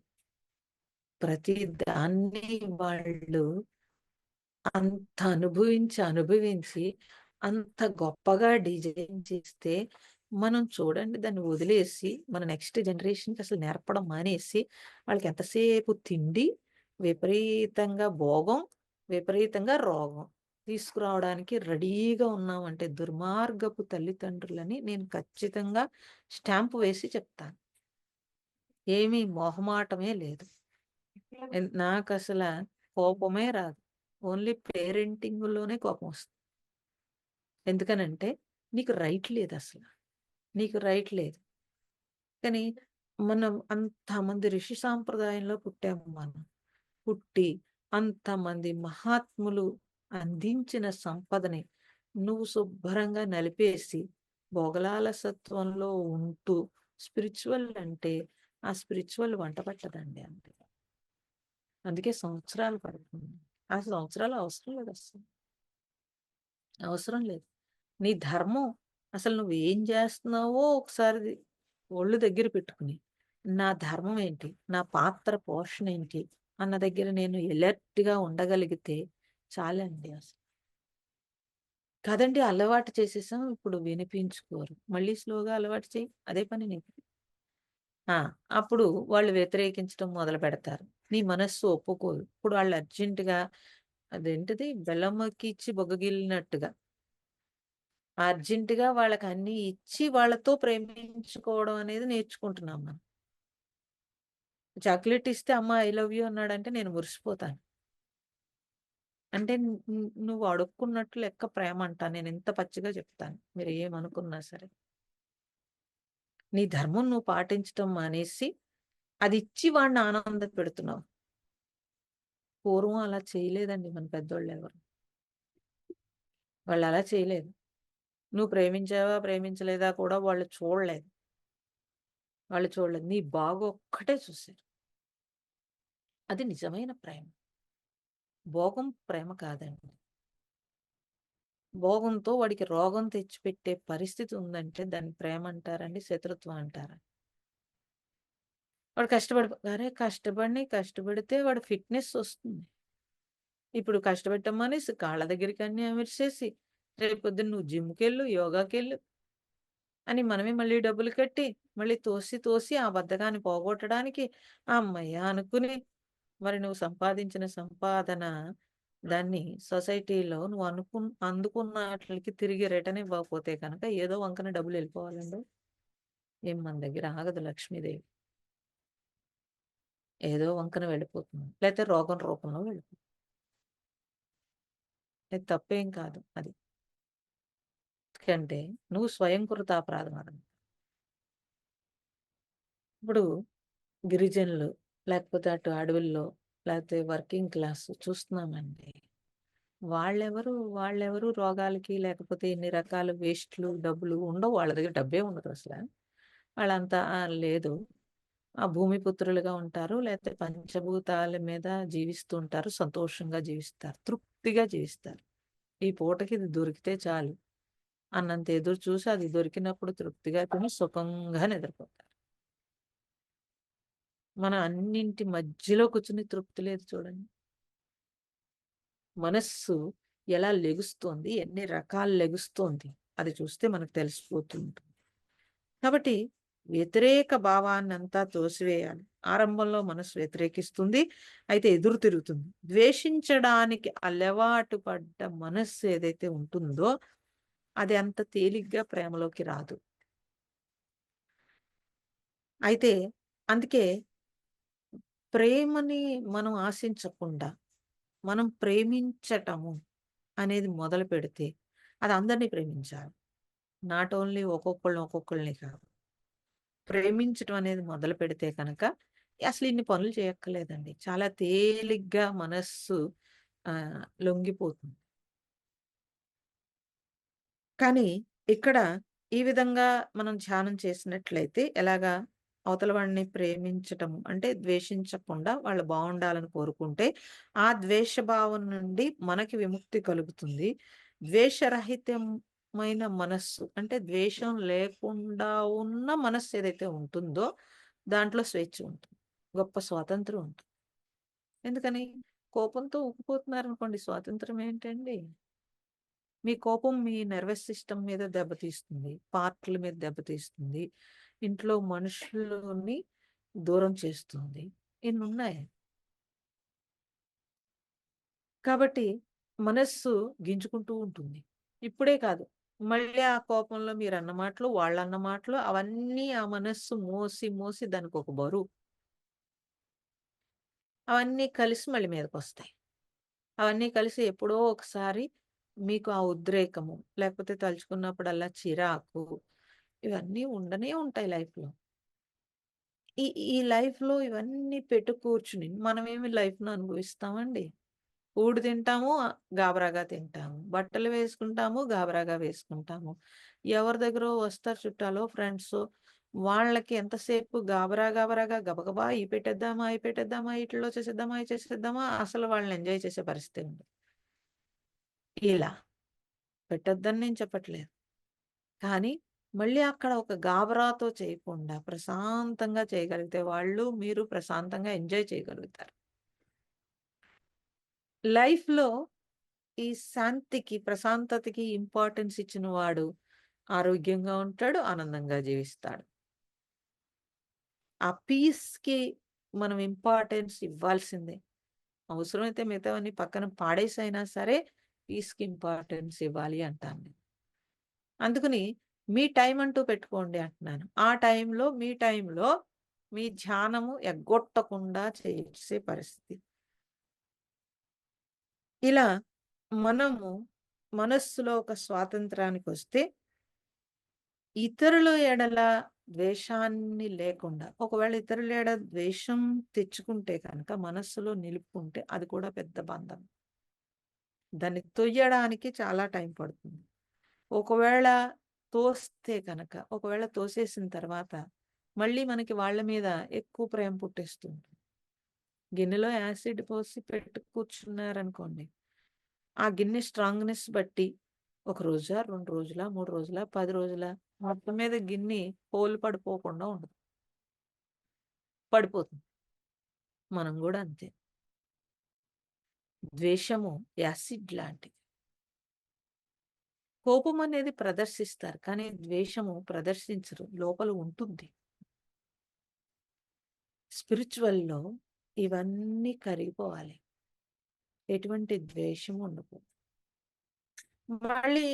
ప్రతి దాన్ని వాళ్ళు అంత అనుభవించి, అంత గొప్పగా డిజైన్ చేస్తే, మనం చూడండి దాన్ని వదిలేసి, మన నెక్స్ట్ జనరేషన్‌కి అసలు నేర్పడం మానేసి, వాళ్ళకి ఎంతసేపు తిండి, విపరీతంగా భోగం, విపరీతంగా రోగం తీసుకురావడానికి రెడీగా ఉన్నామంటే దుర్మార్గపు తల్లిదండ్రులని నేను ఖచ్చితంగా స్టాంప్ వేసి చెప్తాను. ఏమీ మొహమాటమే లేదు. నాకసల కోపమే రాదు. ఓన్లీ పేరెంటింగ్‌లోనే కోపమొస్తది. ఎందుకనంటే, నీకు రైట్ లేదసల. నీకు రైట్ లేదు. కానీ మనం అంతమంది ఋషి సాంప్రదాయంలో పుట్టాము మనం. పుట్టి అంతమంది మహాత్ములు అందించిన సంపదని నువ్వు శుభ్రంగా నలిపేసి, భోగలాలసత్వంలో ఉంటూ స్పిరిచ్యువల్ అంటే, ఆ స్పిరిచ్యువల్ వంట పట్టదండి అంతే. అందుకే సంవత్సరాలు పడుతుంది. ఆ సంవత్సరాలు అవసరం లేదసలు. అవసరం లేదు. నీ ధర్మం అసలు నువ్వేం జేస్తున్నావో ఒకసారి ఒళ్ళు దగ్గర పెట్టుకుని, నా ధర్మం ఏంటి? నా పాత్ర పోషణ ఏంటి? అన్న దగ్గర నేను ఎలర్ట్‌గా ఉండగలిగితే చాలండి అసలు. కాదండి అలవాటు చేసేసాం ఇప్పుడు వినిపించుకోరు. మళ్ళీ స్లోగా అలవాటు చెయ్యి. అదే పని నీకు. ఆ! అప్పుడు వాళ్ళు వ్యతిరేకించడం మొదలుపెడతారు. నీ మనస్సు ఒప్పుకోదు. ఇప్పుడు వాళ్ళు అర్జెంట్‌గా అదేంటిది బెల్లమ్మకిచ్చి బుగ్గగిల్లినట్టుగా అర్జెంట్‌గా వాళ్ళకన్నీ ఇచ్చి వాళ్ళతో ప్రేమించుకోవడం అనేది నేర్చుకుంటున్నాం మనం. చాక్లేట్ ఇస్తే అమ్మ ఐ లవ్ యూ అన్నాడంటే నేను మురిసిపోతాను. అంటే నువ్వు అడుక్కున్నట్టు లెక్క ప్రేమంట. నేనింత పచ్చిగా చెప్తాను. మీరు ఏమనుకున్నా సరే. నీ ధర్మం నువ్వు పాటించటం మానేసి అదిచ్చి వాడిని ఆనందపెడుతున్నావు. పూర్వం అలా చేయలేదండి మన పెద్దోళ్ళెవరు. వాళ్ళలా చేయలేదు. నువ్వు ప్రేమించావా, ప్రేమించలేదా కూడా వాళ్ళు చూడలేదు. వాళ్ళు చూడలేదు. నీ బాగొక్కటే చూసారు. అది నిజమైన ప్రేమ. భోగం ప్రేమ కాదండి. భోగంతో వాడికి రోగం తెచ్చిపెట్టే పరిస్థితి ఉందంటే దాన్ని ప్రేమ అంటారండి, శత్రుత్వం అంటారా? వాడు అరే! కష్టపడితే వాడి ఫిట్‌నెస్ ఒస్తుంది. ఇప్పుడు కష్టపెట్టం మానేసి కాళ్ళ దగ్గరికన్నీ అమర్చేసి, రేపొద్దున నువ్వు జిమ్‌కెళ్ళు, యోగాకెళ్ళు అని మనమే మళ్ళీ డబ్బులు కట్టి, మళ్ళీ తోసి ఆ బద్ధకాన్ని పోగొట్టడానికి హమ్మయ్య! అనుకుని మరి నువ్వు సంపాదించిన సంపాదన దాన్ని సొసైటీలో నువ్వు అందుకున్న ఆటిలకి తిరిగి రిటర్న్ ఇవ్వకపోతే గనక ఏదో వంకన డబ్బులెళ్ళిపోవాలండి. ఏం మన దగ్గర ఆగదు లక్ష్మీదేవి. ఏదో వంకన వెళ్ళిపోతుంది. లేతే రోగం రూపంలో వెళ్ళిపోతుంది. అది తప్పేం కాదు అది. ఎందుకంటే నువ్వు స్వయం కృతాపరాధం అది. ఇప్పుడు గిరిజనులు, లేకపోతే అటు అడవుల్లో, లేకపోతే వర్కింగ్ క్లాస్ చూస్తున్నామండి. వాళ్ళెవరు రోగాలకి లేకపోతే ఇన్ని రకాల వేస్ట్‌లు, డబ్బులు ఉండవు. వాళ్ళ దగ్గర డబ్బే ఉండదు అసల. వాళ్ళంతా లేదు. ఆ భూమిపుత్రులుగా ఉంటారు. లేకపోతే పంచభూతాల మీద జీవిస్తూ ఉంటారు. సంతోషంగా జీవిస్తారు. తృప్తిగా జీవిస్తారు. ఈ పూటకి ఇది దొరికితే చాలు అన్నంత ఎదురు చూసి అది దొరికినప్పుడు తృప్తిగా తిని సుఖంగా నిద్రపోతారు. మనం అన్నింటి మధ్యలో కూర్చొని తృప్తి లేదు చూడండి. మనస్సు ఎలా లెగుస్తోంది, ఎన్ని రకాలు లెగుస్తోంది అది చూస్తే మనకు తెలిసిపోతుంటుంది. కాబట్టి వ్యతిరేక భావాన్నంతా తోసివేయాలి. ఆరంభంలో మనసు వ్యతిరేకిస్తుంది. అయితే ఎదురు తిరుగుతుంది. ద్వేషించడానికి అలవాటు పడ్డ మనస్సు ఏదైతే ఉంటుందో అది అంత తేలిగ్గా ప్రేమలోకి రాదు. అయితే అందుకే ప్రేమని మనం ఆశించకుండా, మనం ప్రేమించటము అనేది మొదలుపెడితే అది అందరిని ప్రేమించాలి. నాట్ ఓన్లీ ఒక్కొక్కళ్ళని కాదు. ప్రేమించటం అనేది మొదలుపెడితే కనుక అసలు ఇన్ని పనులు చేయక్కర్లేదండి. చాలా తేలిగ్గా మనస్సు లొంగిపోతుంది. కానీ ఇక్కడ ఈ విధంగా మనం ధ్యానం చేసినట్లయితే ఎలాగా అవతల వాడిని ప్రేమించటం అంటే ద్వేషించకుండా వాళ్ళు బావుండాలని కోరుకుంటే, ఆ ద్వేష భావం నుండి మనకి విముక్తి కలుగుతుంది. ద్వేషరహితమైన మనస్సు అంటే ద్వేషం లేకుండా ఉన్న మనస్సు ఏదైతే ఉంటుందో, దాంట్లో స్వేచ్ఛ ఉంటుంది. గొప్ప స్వాతంత్రం ఉంటుంది. ఎందుకని? కోపంతో ఊగిపోతున్నారనుకోండి స్వాతంత్రం ఏంటండి? మీ కోపం మీ నర్వస్ సిస్టమ్ మీద దెబ్బతీస్తుంది. పార్ట్‌ల మీద దెబ్బతీస్తుంది. ఇంట్లో మనుషులని దూరం చేస్తుంది. ఇన్నున్నాయి. కాబట్టి మనస్సు గింజుకుంటూ ఉంటుంది. ఇప్పుడే కాదు. మళ్ళీ ఆ కోపంలో మీరన్న మాటలు, వాళ్ళన్న మాటలు అవన్నీ ఆ మనస్సు మోసి, మోసి దానికొక బరువు. అవన్నీ కలిసి మళ్ళీ మీదకొస్తాయి. అవన్నీ కలిసి ఎప్పుడో ఒకసారి మీకు ఆ ఉద్రేకము, లేకపోతే తలుచుకున్నప్పుడల్లా చిరాకు, ఇవన్నీ ఉండనే ఉంటాయి లైఫ్‌లో. ఈ ఈ లైఫ్‌లో ఇవన్నీ పెట్టు కూర్చుని మనమేమి లైఫ్‌ని అనుభవిస్తామండి? కూడు తింటాము, గాబరాగా తింటాము. బట్టలు వేసుకుంటాము, గాబరాగా వేసుకుంటాము. ఎవరి దగ్గరో వస్తారు చుట్టాలో, ఫ్రెండ్సో వాళ్ళకి ఎంతసేపు గాబరా గాబరాగా గబగబా ఇయి పెట్టేద్దామా, అయి పెట్టేద్దామా, ఈటిల్లో చేసేద్దామా, అయి చేసేద్దామా అసలు వాళ్ళని ఎంజాయ్ చేసే పరిస్థితి ఉండదు. ఇలా పెట్టొద్దని నేను చెప్పట్లేదు. కానీ మళ్ళీ అక్కడ ఒక గాబరాతో చేయకుండా ప్రశాంతంగా చేయగలిగితే వాళ్ళు, మీరు ప్రశాంతంగా ఎంజాయ్ చేయగలుగుతారు. లైఫ్‌లో ఈ శాంతికి, ప్రశాంతతకి ఇంపార్టెన్స్ ఇచ్చిన వాడు ఆరోగ్యంగా ఉంటాడు, ఆనందంగా జీవిస్తాడు. ఆ పీస్‌కి మనం ఇంపార్టెన్స్ ఇవ్వాల్సిందే. అవసరమైతే మిగతావన్నీ పక్కన పాడేసైనా సరే పీస్‌కి ఇంపార్టెన్స్ ఇవ్వాలి అంటాను నేను. అందుకని మీ టైమ్ అంటూ పెట్టుకోండి అంటున్నాను. ఆ టైంలో మీ ధ్యానము ఎగ్గొట్టకుండా చేసే పరిస్థితి. ఇలా మనము మనస్సులో ఒక స్వాతంత్రానికొస్తే ఇతరుల ఎడల ద్వేషాన్ని లేకుండా ఒకవేళ ఇతరుల ఎడల ద్వేషం తెచ్చుకుంటే కనుక మనస్సులో నిలుపుకుంటే అది కూడా పెద్ద బంధం. దాన్ని తొయ్యడానికి చాలా టైం పడుతుంది. ఒకవేళ ఒకవేళ తోసేసిన తర్వాత మళ్ళీ మనకి వాళ్ళ మీద ఎక్కువ ప్రేమ పుట్టేస్తుంది. గిన్నెలో యాసిడ్ పోసి పెట్టి కూర్చున్నారనుకోండి. ఆ గిన్నె స్ట్రాంగ్‌నెస్ బట్టి ఒక రోజా, 2 రోజులా, 3 రోజులా, 10 రోజులా మొత్తం మీద గిన్ని హోల్ పడిపోకుండా ఉండదు. పడిపోతుంది. మనం గూడా అంతే. ద్వేషము యాసిడ్ లాంటిది. కోపం అనేది ప్రదర్శిస్తారు. కానీ ద్వేషము ప్రదర్శించరు. లోపల ఉంటుంది. స్పిరిచ్యువల్‌లో ఇవన్నీ కరిగిపోవాలి. ఎటువంటి ద్వేషం ఉండకూడదు. మళ్ళీ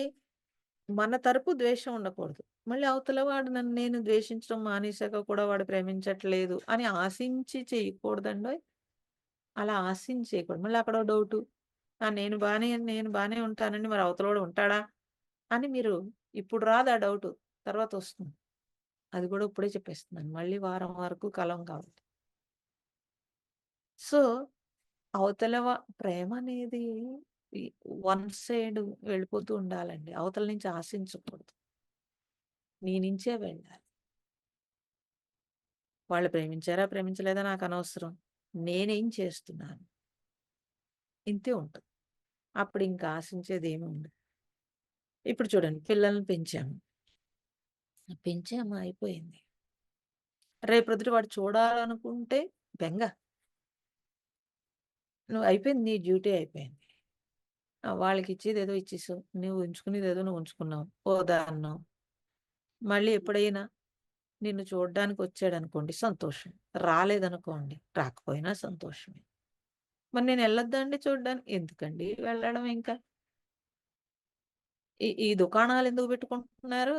మన తరపు ద్వేషం ఉండకూడదు. మళ్ళీ అవతల వాడు నన్ను నేను ద్వేషించడం మానేసాక కూడా వాడు ప్రేమించట్లేదు అని ఆశించి చేయకూడదండోయ్! అలా ఆశించి చేయకూడదు. మళ్ళీ అక్కడో డౌటు. నేను బానే ఉంటానండి. మరి అవతలోడు ఉంటాడా? అని మీరు ఇప్పుడు రాదు ఆ డౌటు. తర్వాతొస్తుంది. అది కూడా ఇప్పుడే చెప్పేస్తున్నాను. మళ్ళీ వారం వరకు కలవం కాబట్టి. సో, అవతల ప్రేమనేది ఈ వన్ సైడ్ వెళ్ళిపోతూ ఉండాలండి. అవతల నుంచి ఆశించకూడదు. నీ నుంచే వెళ్ళాలి. వాళ్ళు ప్రేమించారా? ప్రేమించలేదా? నాకనవసరం. నేనేం చేస్తున్నాను? ఇంతే ఉంటది. అప్పుడింక ఆశించేదేమి ఉండదు. ఇప్పుడు చూడండి పిల్లల్ని పెంచాము. పెంచామా అయిపోయింది. రేపొద్దుట వాడు చూడాలనుకుంటే బెంగ. నువ్వు అయిపోయింది నీ డ్యూటీ అయిపోయింది. వాళ్ళకిచ్చేదేదో ఇచ్చేసావు. నువ్వు ఉంచుకునేదేదో నువ్వు ఉంచుకున్నావు. పోదా అన్నావు. మళ్ళీ ఎప్పుడైనా నిన్ను చూడ్డానికొచ్చాడనుకోండి సంతోషం. రాలేదనుకోండి రాకపోయినా సంతోషమే. మరి నేనెళ్ళొద్దా అండి చూడ్డానికి? ఎందుకండి వెళ్ళడం ఇంకా? ఈ దుకాణాలెందుకు పెట్టుకుంటున్నారు?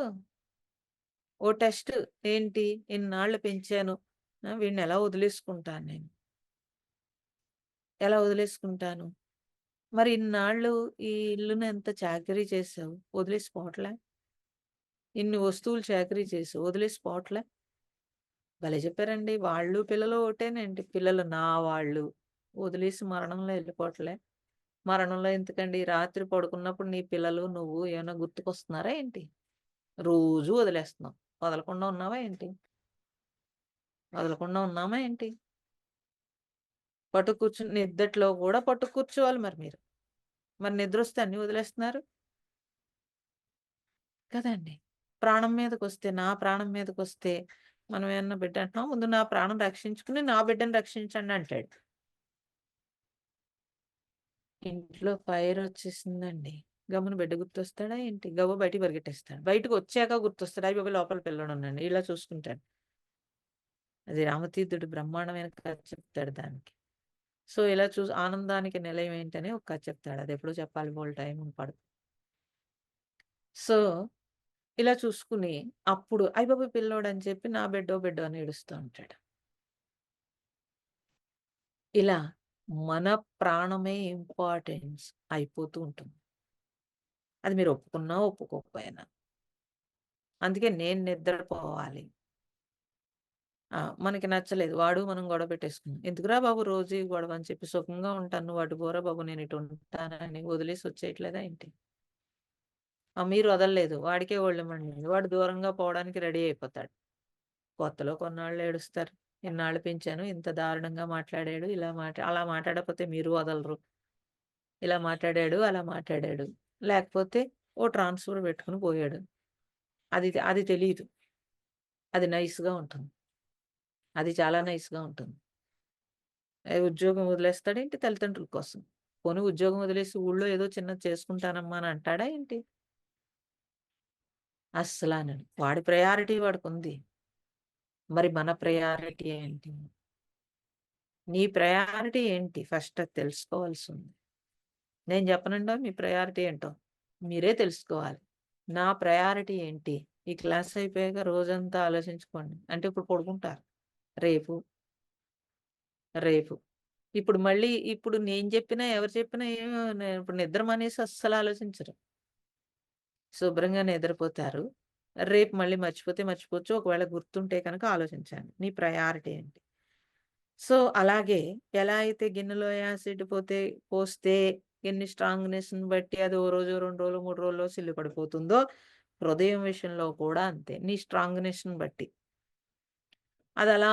ఓ టెస్ట్ ఏంటి? ఇన్నాళ్ళు పెంచాను. వీడినెలా వదిలేసుకుంటాను నేను? ఎలా వదిలేసుకుంటాను? మరి ఇన్నాళ్ళు ఈ ఇల్లుని ఎంత చాకిరీ చేసావు. వదిలేసి పోవట్లే? ఇన్ని వస్తువులు చాకిరీ చేసావు. వదిలేసి పోవట్లే? భలే చెప్పారండి. వాళ్ళు పిల్లలు ఒకటేనేంటి? పిల్లలు నా వాళ్ళు. వదిలేసి మరణంలో ఎళ్ళిపోవట్లే? మరణంలో ఎందుకండి? రాత్రి పడుకున్నప్పుడు నీ పిల్లలు, నువ్వు ఏమన్నా గుర్తుకొస్తున్నారా ఏంటి? రోజూ వదిలేస్తున్నావు. వదలకుండా ఉన్నావా ఏంటి? వదలకుండా ఉన్నామా ఏంటి? పట్టు కూర్చుని నిద్దట్లో గూడా పట్టు కూర్చోవాలి మరి మీరు. మరి నిద్రొస్తే అన్నీ వదిలేస్తున్నారు? కదండీ! ప్రాణం మీదకొస్తే, నా ప్రాణం మీదకొస్తే మనం ఏమన్నా బిడ్డ అంటున్నాం, ముందు నా ప్రాణం రక్షించుకొని నా బిడ్డని రక్షించండి అంటాడు. ఇంట్లో ఫైరొచ్చేసిందండి. గమ్మున బిడ్డ గుర్తొస్తాడా ఏంటి? గబగబా బయటికి పరిగెట్టేస్తాడు. బయటకొచ్చాక గుర్తొస్తాడు. అయ్య బాబోయ్! లోపల పిల్లోడున్నాడు. ఇలా చూసుకుంటాడు. అది రామతీర్థుడు బ్రహ్మాండమైన కథ చెప్తాడు దానికి. సో, ఇలా ఆనందానికి నిలయం ఏంటని ఒక కథ చెప్తాడు. అదెప్పుడో చెప్పాలి బోలెడు టైం పడుతుంది. సో, ఇలా చూసుకుని అప్పుడు అయ్య బాబోయ్! పిల్లోడని చెప్పి నా బిడ్డో అని ఏడుస్తూ ఉంటాడు. ఇలా మన ప్రాణమే ఇంపార్టెన్స్ అయిపోతూ ఉంటుంది. అది మీరు ఒప్పుకున్నా, ఒప్పుకోకపోయినా. అందుకే నేను నిద్రపోవాలి. మనకి నచ్చలేదు. వాడు మనం గొడవ పెట్టేసుకున్నాం. ఎందుకురా బాబు రోజు ఈ గొడవ అని చెప్పి సుఖంగా ఉంటాను. నువ్వు అటు పోరా బాబు నేను ఇటు ఉంటానని వదిలేసి వచ్చేయట్లేదా ఏంటి? మీరు వదలలేదు. వాడికే ఒళ్ళు మండింది. వాడు దూరంగా పోవడానికి రెడీ అయిపోతాడు. కొత్తలో కొన్నాళ్ళు ఏడుస్తారు. ఇన్నాళ్ళు పెంచాను. ఇంత దారుణంగా మాట్లాడాడు. అలా మాట్లాడకపోతే మీరు వదలరు. ఇలా మాట్లాడాడు, అలా మాట్లాడాడు. లేకపోతే ఓ ట్రాన్స్‌ఫర్ పెట్టుకొని పోయాడు. అది అది తెలీదు. అది నైస్‌గా ఉంటుంది. అది చాలా నైస్‌గా ఉంటుంది. ఉద్యోగం వదిలేస్తాడేంటి తల్లిదండ్రుల కోసం? పోనీ ఉద్యోగం వదిలేసి ఊళ్ళో ఏదో చిన్నది చేసుకుంటానమ్మా అని అంటాడా ఏంటి? అస్సలనడు. వాడి ప్రయారిటీ వాడికుంది. మరి మన ప్రయారిటీ ఏంటి? నీ ప్రయారిటీ ఏంటి? ఫస్ట్ అది తెలుసుకోవాల్సుంది. నేను చెప్పనండోయ్ మీ ప్రయారిటీ ఏంటో. మీరే తెలుసుకోవాలి. నా ప్రయారిటీ ఏంటి? ఈ క్లాస్ అయిపోయాక రోజంతా ఆలోచించుకోండి. అంటే ఇప్పుడు పడుకుంటారు. రేపు, రేపు. ఇప్పుడు నేను చెప్పినా, ఎవరు చెప్పినా ఇప్పుడు నిద్ర మానేసి అస్సలు ఆలోచించరు. శుభ్రంగా నిద్రపోతారు. రేపు మళ్ళీ మర్చిపోతే మర్చిపోవచ్చు. ఒకవేళ గుర్తుంటే కనుక ఆలోచించండి. నీ ప్రయారిటీ ఏంటి? సో, అలాగే ఎలా అయితే గిన్నెలో యాసిడ్ పోస్తే ఎన్ని స్ట్రాంగ్‌నెస్‌ని బట్టి అది ఓ రోజు, 2 రోజులు, 3 రోజుల్లో సిల్లు పడిపోతుందో, హృదయం విషయంలో కూడా అంతే. నీ స్ట్రాంగ్‌నెస్‌ని బట్టి. అదలా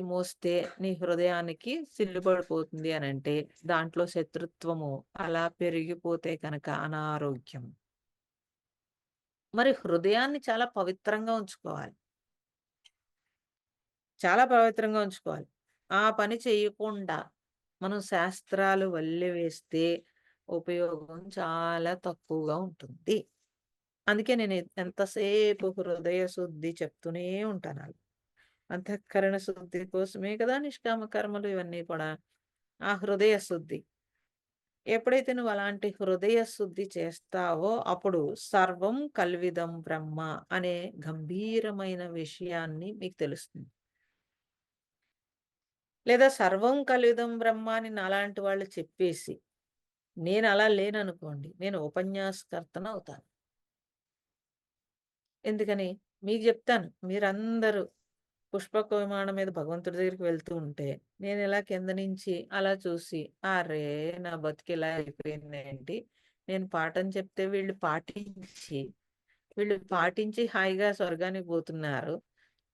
మోస్తే నీ హృదయానికి సిల్లు పడిపోతుంది అనంటే, దాంట్లో శత్రుత్వము అలా పెరిగిపోతే కనుక అనారోగ్యం. మరి హృదయాన్ని చాలా పవిత్రంగా ఉంచుకోవాలి. చాలా పవిత్రంగా ఉంచుకోవాలి. ఆ పని చేయకుండా మనం శాస్త్రాలు వల్లె వేస్తే ఉపయోగం చాలా తక్కువగా ఉంటుంది. అందుకే నేను ఎంతసేపు హృదయ శుద్ధి చెప్తూనే ఉంటానాళ్ళకి. అంతఃకరణ శుద్ధి కోసమే కదా నిష్కామ కర్మలు ఇవన్నీ కూడా. ఆ హృదయ శుద్ధి. ఎప్పుడైతే నువ్వు అలాంటి హృదయ శుద్ధి చేస్తావో, అప్పుడు సర్వం కల్విదం బ్రహ్మ అనే గంభీరమైన విషయాన్ని మీకు తెలుస్తుంది. లేదా సర్వం కల్విదం బ్రహ్మ అని నాలాంటి వాళ్ళు చెప్పేసి, నేనలా లేననుకోండి, నేను ఉపన్యాసకర్తనవుతాను. ఎందుకని? మీకు జెప్తాను. మీరందరూ పుష్పక విమానం మీద భగవంతుడి దగ్గరికి వెళ్తూ ఉంటే, నేనిలా కింద నుంచి అలా చూసి, అర్రే! నా బతుకిలా అయిపోయిందేంటి? నేను పాఠం చెప్తే వీళ్ళు పాటించి హాయిగా స్వర్గానికి పోతున్నారు.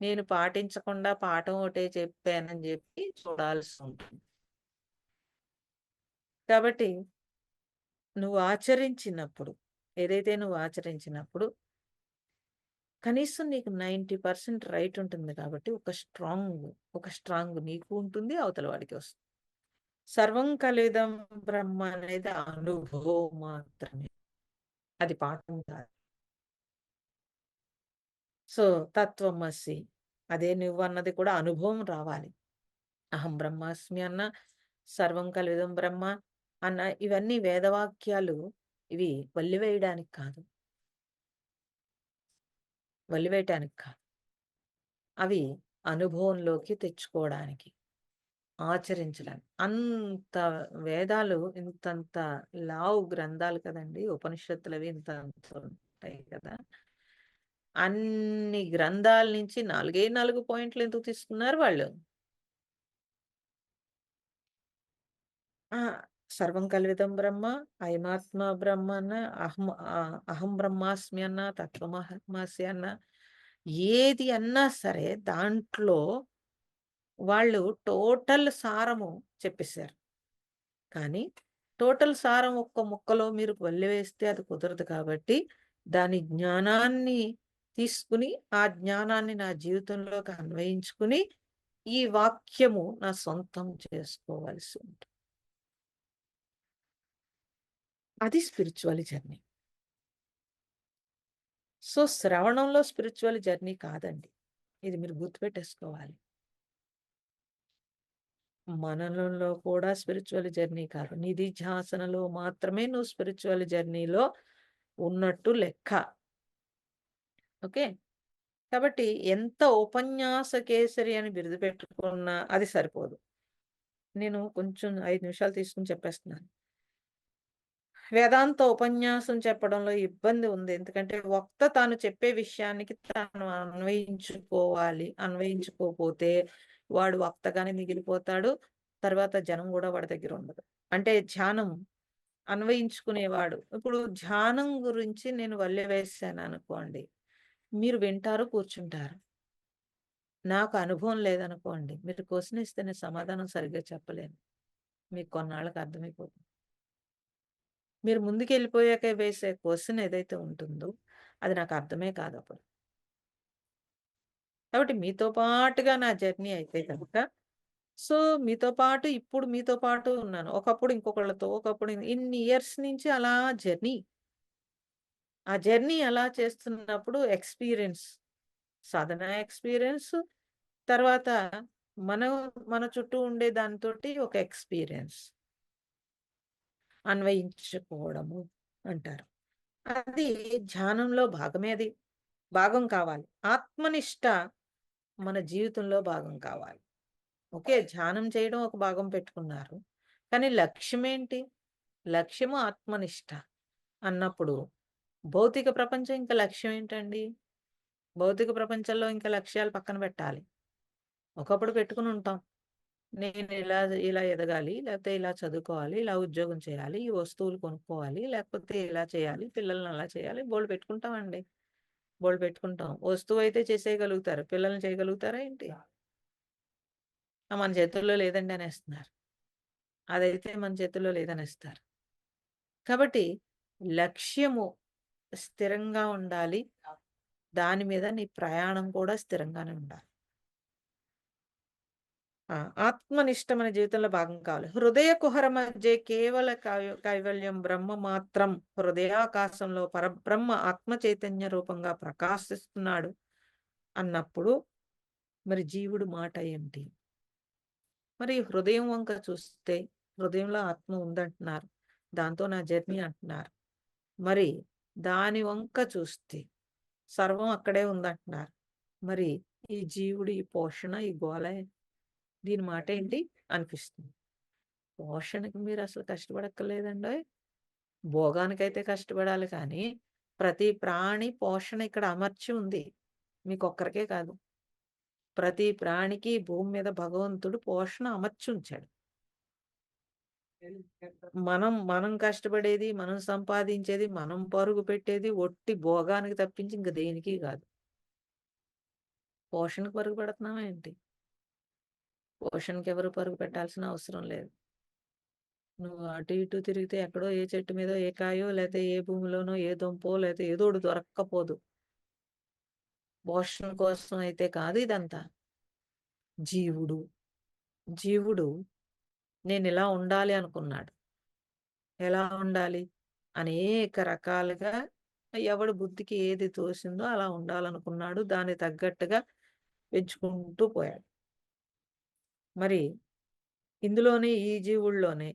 నేను పాటించకుండా పాఠం ఒకటే చెప్పానని జెప్పి చూడాల్సుంటుంది. కాబట్టి నువ్వు ఆచరించినప్పుడు కనీసం నీకు 90% రైట్ ఉంటుంది కాబట్టి ఒక స్ట్రాంగ్ నీకు ఉంటుంది. అవతల వాడికి వస్తుంది. సర్వం కలిదం బ్రహ్మ అనేది అనుభవం మాత్రమే. అది పాఠం కాదు. సో, తత్వమసి అదే నువ్వన్నది కూడా అనుభవం రావాలి. అహం బ్రహ్మాస్మి అన్న, సర్వం కలిదం బ్రహ్మ అన్న ఇవన్నీ వేదవాక్యాలు. ఇవి వల్లివేయడానికి కాదు. వల్లివేయటానికి కాదు. అవి అనుభవంలోకి తెచ్చుకోవడానికి. ఆచరించడానికి. అంత వేదాలు ఇంతంత లావు గ్రంథాలు కదండీ! ఉపనిషత్తులవి ఇంతంత ఉంటాయి కదా! అన్ని గ్రంథాల నుంచి 4 పాయింట్లు ఎందుకు తీసుకున్నారు వాళ్ళు? ఆ! సర్వం కల్విదం బ్రహ్మ, అయమాత్మ బ్రహ్మ అన్న, అహం బ్రహ్మాస్మి అన్న, తత్వమసి అన్న, ఏది అన్నా సరే దాంట్లో వాళ్ళు టోటల్ సారము చెప్పేసారు. కానీ టోటల్ సారం ఒక్క ముక్కలో మీరు వల్లెవేస్తే అది కుదరదు కాబట్టి, దాని జ్ఞానాన్ని తీసుకొని, ఆ జ్ఞానాన్ని నా జీవితంలోకి అన్వయించుకుని, ఈ వాక్యము నా సొంతం చేసుకోవాల్సి ఉంటుంది. అది స్పిరిచ్యువల్ జర్నీ. సో, శ్రవణంలో స్పిరిచ్యువల్ జర్నీ కాదండి. ఇది మీరు గుర్తుపెట్టేసుకోవాలి. మననంలో కూడా స్పిరిచ్యువల్ జర్నీ కాదు. నిధిధ్యాసనలో మాత్రమే నువ్వు స్పిరిచ్యువల్ జర్నీలో ఉన్నట్టు లెక్క. ఓకే. కాబట్టి ఎంత ఉపన్యాస కేసరి అని బిరుదు పెట్టుకున్నా అది సరిపోదు. నేను కొంచెం 5 నిమిషాలు తీసుకొని చెప్పేస్తున్నాను. వేదాంత ఉపన్యాసం చెప్పడంలో ఇబ్బంది ఉంది. ఎందుకంటే వక్త తాను చెప్పే విషయానికి తాను అన్వయించుకోవాలి. అన్వయించుకోపోతే వాడు వక్తగానే మిగిలిపోతాడు. తర్వాత జనం గూడా వాడి దగ్గర ఉండదు. అంటే ధ్యానం అన్వయించుకునేవాడు. ఇప్పుడు ధ్యానం గురించి నేను వల్లె వేసాననుకోండి. మీరు వింటారు, కూర్చుంటారు. నాకు అనుభవం లేదనుకోండి. మీరు క్వెషన్ ఇస్తే నేను సమాధానం సరిగ్గా చెప్పలేను. మీకు కొన్నాళ్ళకి అర్థమైపోతుంది. మీరు ముందుకెళ్ళిపోయాక వేసే క్వెషన్ ఏదైతే ఉంటుందో, అది నాకు అర్థమే కాదప్పుడు. కాబట్టి మీతో పాటుగా నా జర్నీ అయితే గనక, సో, ఇప్పుడు మీతో పాటు ఉన్నాను. ఒకప్పుడు ఇంకొకళ్ళతో, ఒకప్పుడు ఇన్ని ఇయర్స్ నుంచి అలా జర్నీ. ఆ జర్నీ అలా చేస్తున్నప్పుడు సాధన ఎక్స్‌పీరియన్స్, తర్వాత మనం మన చుట్టూ ఉండే దానితోటి ఒక ఎక్స్‌పీరియన్స్. అన్వయించుకోవడము అంటారు. అది ధ్యానంలో భాగమే అది. భాగం కావాలి. ఆత్మనిష్ట మన జీవితంలో భాగం కావాలి. ఓకే. ధ్యానం చేయడం ఒక భాగం పెట్టుకున్నారు. కానీ లక్ష్యమేంటి? లక్ష్యము ఆత్మనిష్ట అన్నప్పుడు భౌతిక ప్రపంచం ఇంక లక్ష్యం ఏంటండి? భౌతిక ప్రపంచంలో ఇంకా లక్ష్యాలు పక్కన పెట్టాలి. ఒకప్పుడు పెట్టుకునుంటాం. నేను ఇలా, ఇలా ఎదగాలి, లేకపోతే ఇలా చదువుకోవాలి, ఇలా ఉద్యోగం చేయాలి, ఈ వస్తువులు కొనుక్కోవాలి, లేకపోతే ఇలా చేయాలి, పిల్లల్ని అలా చేయాలి, బోలెడు పెట్టుకుంటామండి. బోలెడు పెట్టుకుంటాం. వస్తువయితే చేసేయగలుగుతారు. పిల్లల్ని చేయగలుగుతారా ఏంటి? మన చేతుల్లో లేదండి అనేస్తున్నారు. అదైతే మన చేతుల్లో లేదనేస్తారు. కాబట్టి లక్ష్యము స్థిరంగా ఉండాలి. దాని మీద నీ ప్రయాణం కూడా స్థిరంగానే ఉండాలి. ఆ! ఆత్మనిష్ట మన జీవితంలో భాగం కావాలి. హృదయ కుహర మధ్యే కేవల కైవల్యం బ్రహ్మ మాత్రం హృదయాకాశంలో పరబ్రహ్మ ఆత్మ చైతన్య రూపంగా ప్రకాశిస్తున్నాడు అన్నప్పుడు మరి జీవుడు మాట ఏంటి? మరి హృదయం వంక చూస్తే హృదయంలో ఆత్మ ఉందంటున్నారు. దాంతో నా జర్నీ అంటున్నారు. మరి దాని వంక చూస్తే సర్వం అక్కడే ఉందంటున్నారు. మరి ఈ జీవుడు, ఈ పోషణ, ఈ గోల దీని మాటేంటి అనిపిస్తుంది. పోషణకి మీరసలు కష్టపడక్కర్లేదండోయ్! భోగానికైతే కష్టపడాలి కానీ, ప్రతి ప్రాణి పోషణ ఇక్కడ అమర్చి ఉంది. మీకొక్కరికే కాదు. ప్రతి ప్రాణికి భూమి మీద భగవంతుడు పోషణ అమర్చుంచాడు. మనం కష్టపడేది, మనం సంపాదించేది, మనం పరుగు పెట్టేది ఒట్టి భోగానికి తప్పించి ఇంక దేనికి కాదు. పోషణకు పరుగు పెడుతున్నామా ఏంటి? పోషణకి ఎవరు పరుగు పెట్టాల్సిన అవసరం లేదు. నువ్వు అటు ఇటు తిరిగితే ఎక్కడో ఏ చెట్టు మీదో ఏ కాయో, లేతే ఏ భూమిలోనో ఏ దుంపో, లేతే ఏదోకటి దొరక్కపోదు. పోషణ కోసం అయితే కాదు ఇదంతా. జీవుడు, జీవుడు నేనిలా ఉండాలి అనుకున్నాడు. ఎలా ఉండాలి? అనేక రకాలుగా ఎవడి బుద్ధికి ఏది తోసిందో అలా ఉండాలనుకున్నాడు. దానికి తగ్గట్టుగా పెంచుకుంటూ పోయాడు. మరి ఇందులోనే ఈ జీవుల్లోనే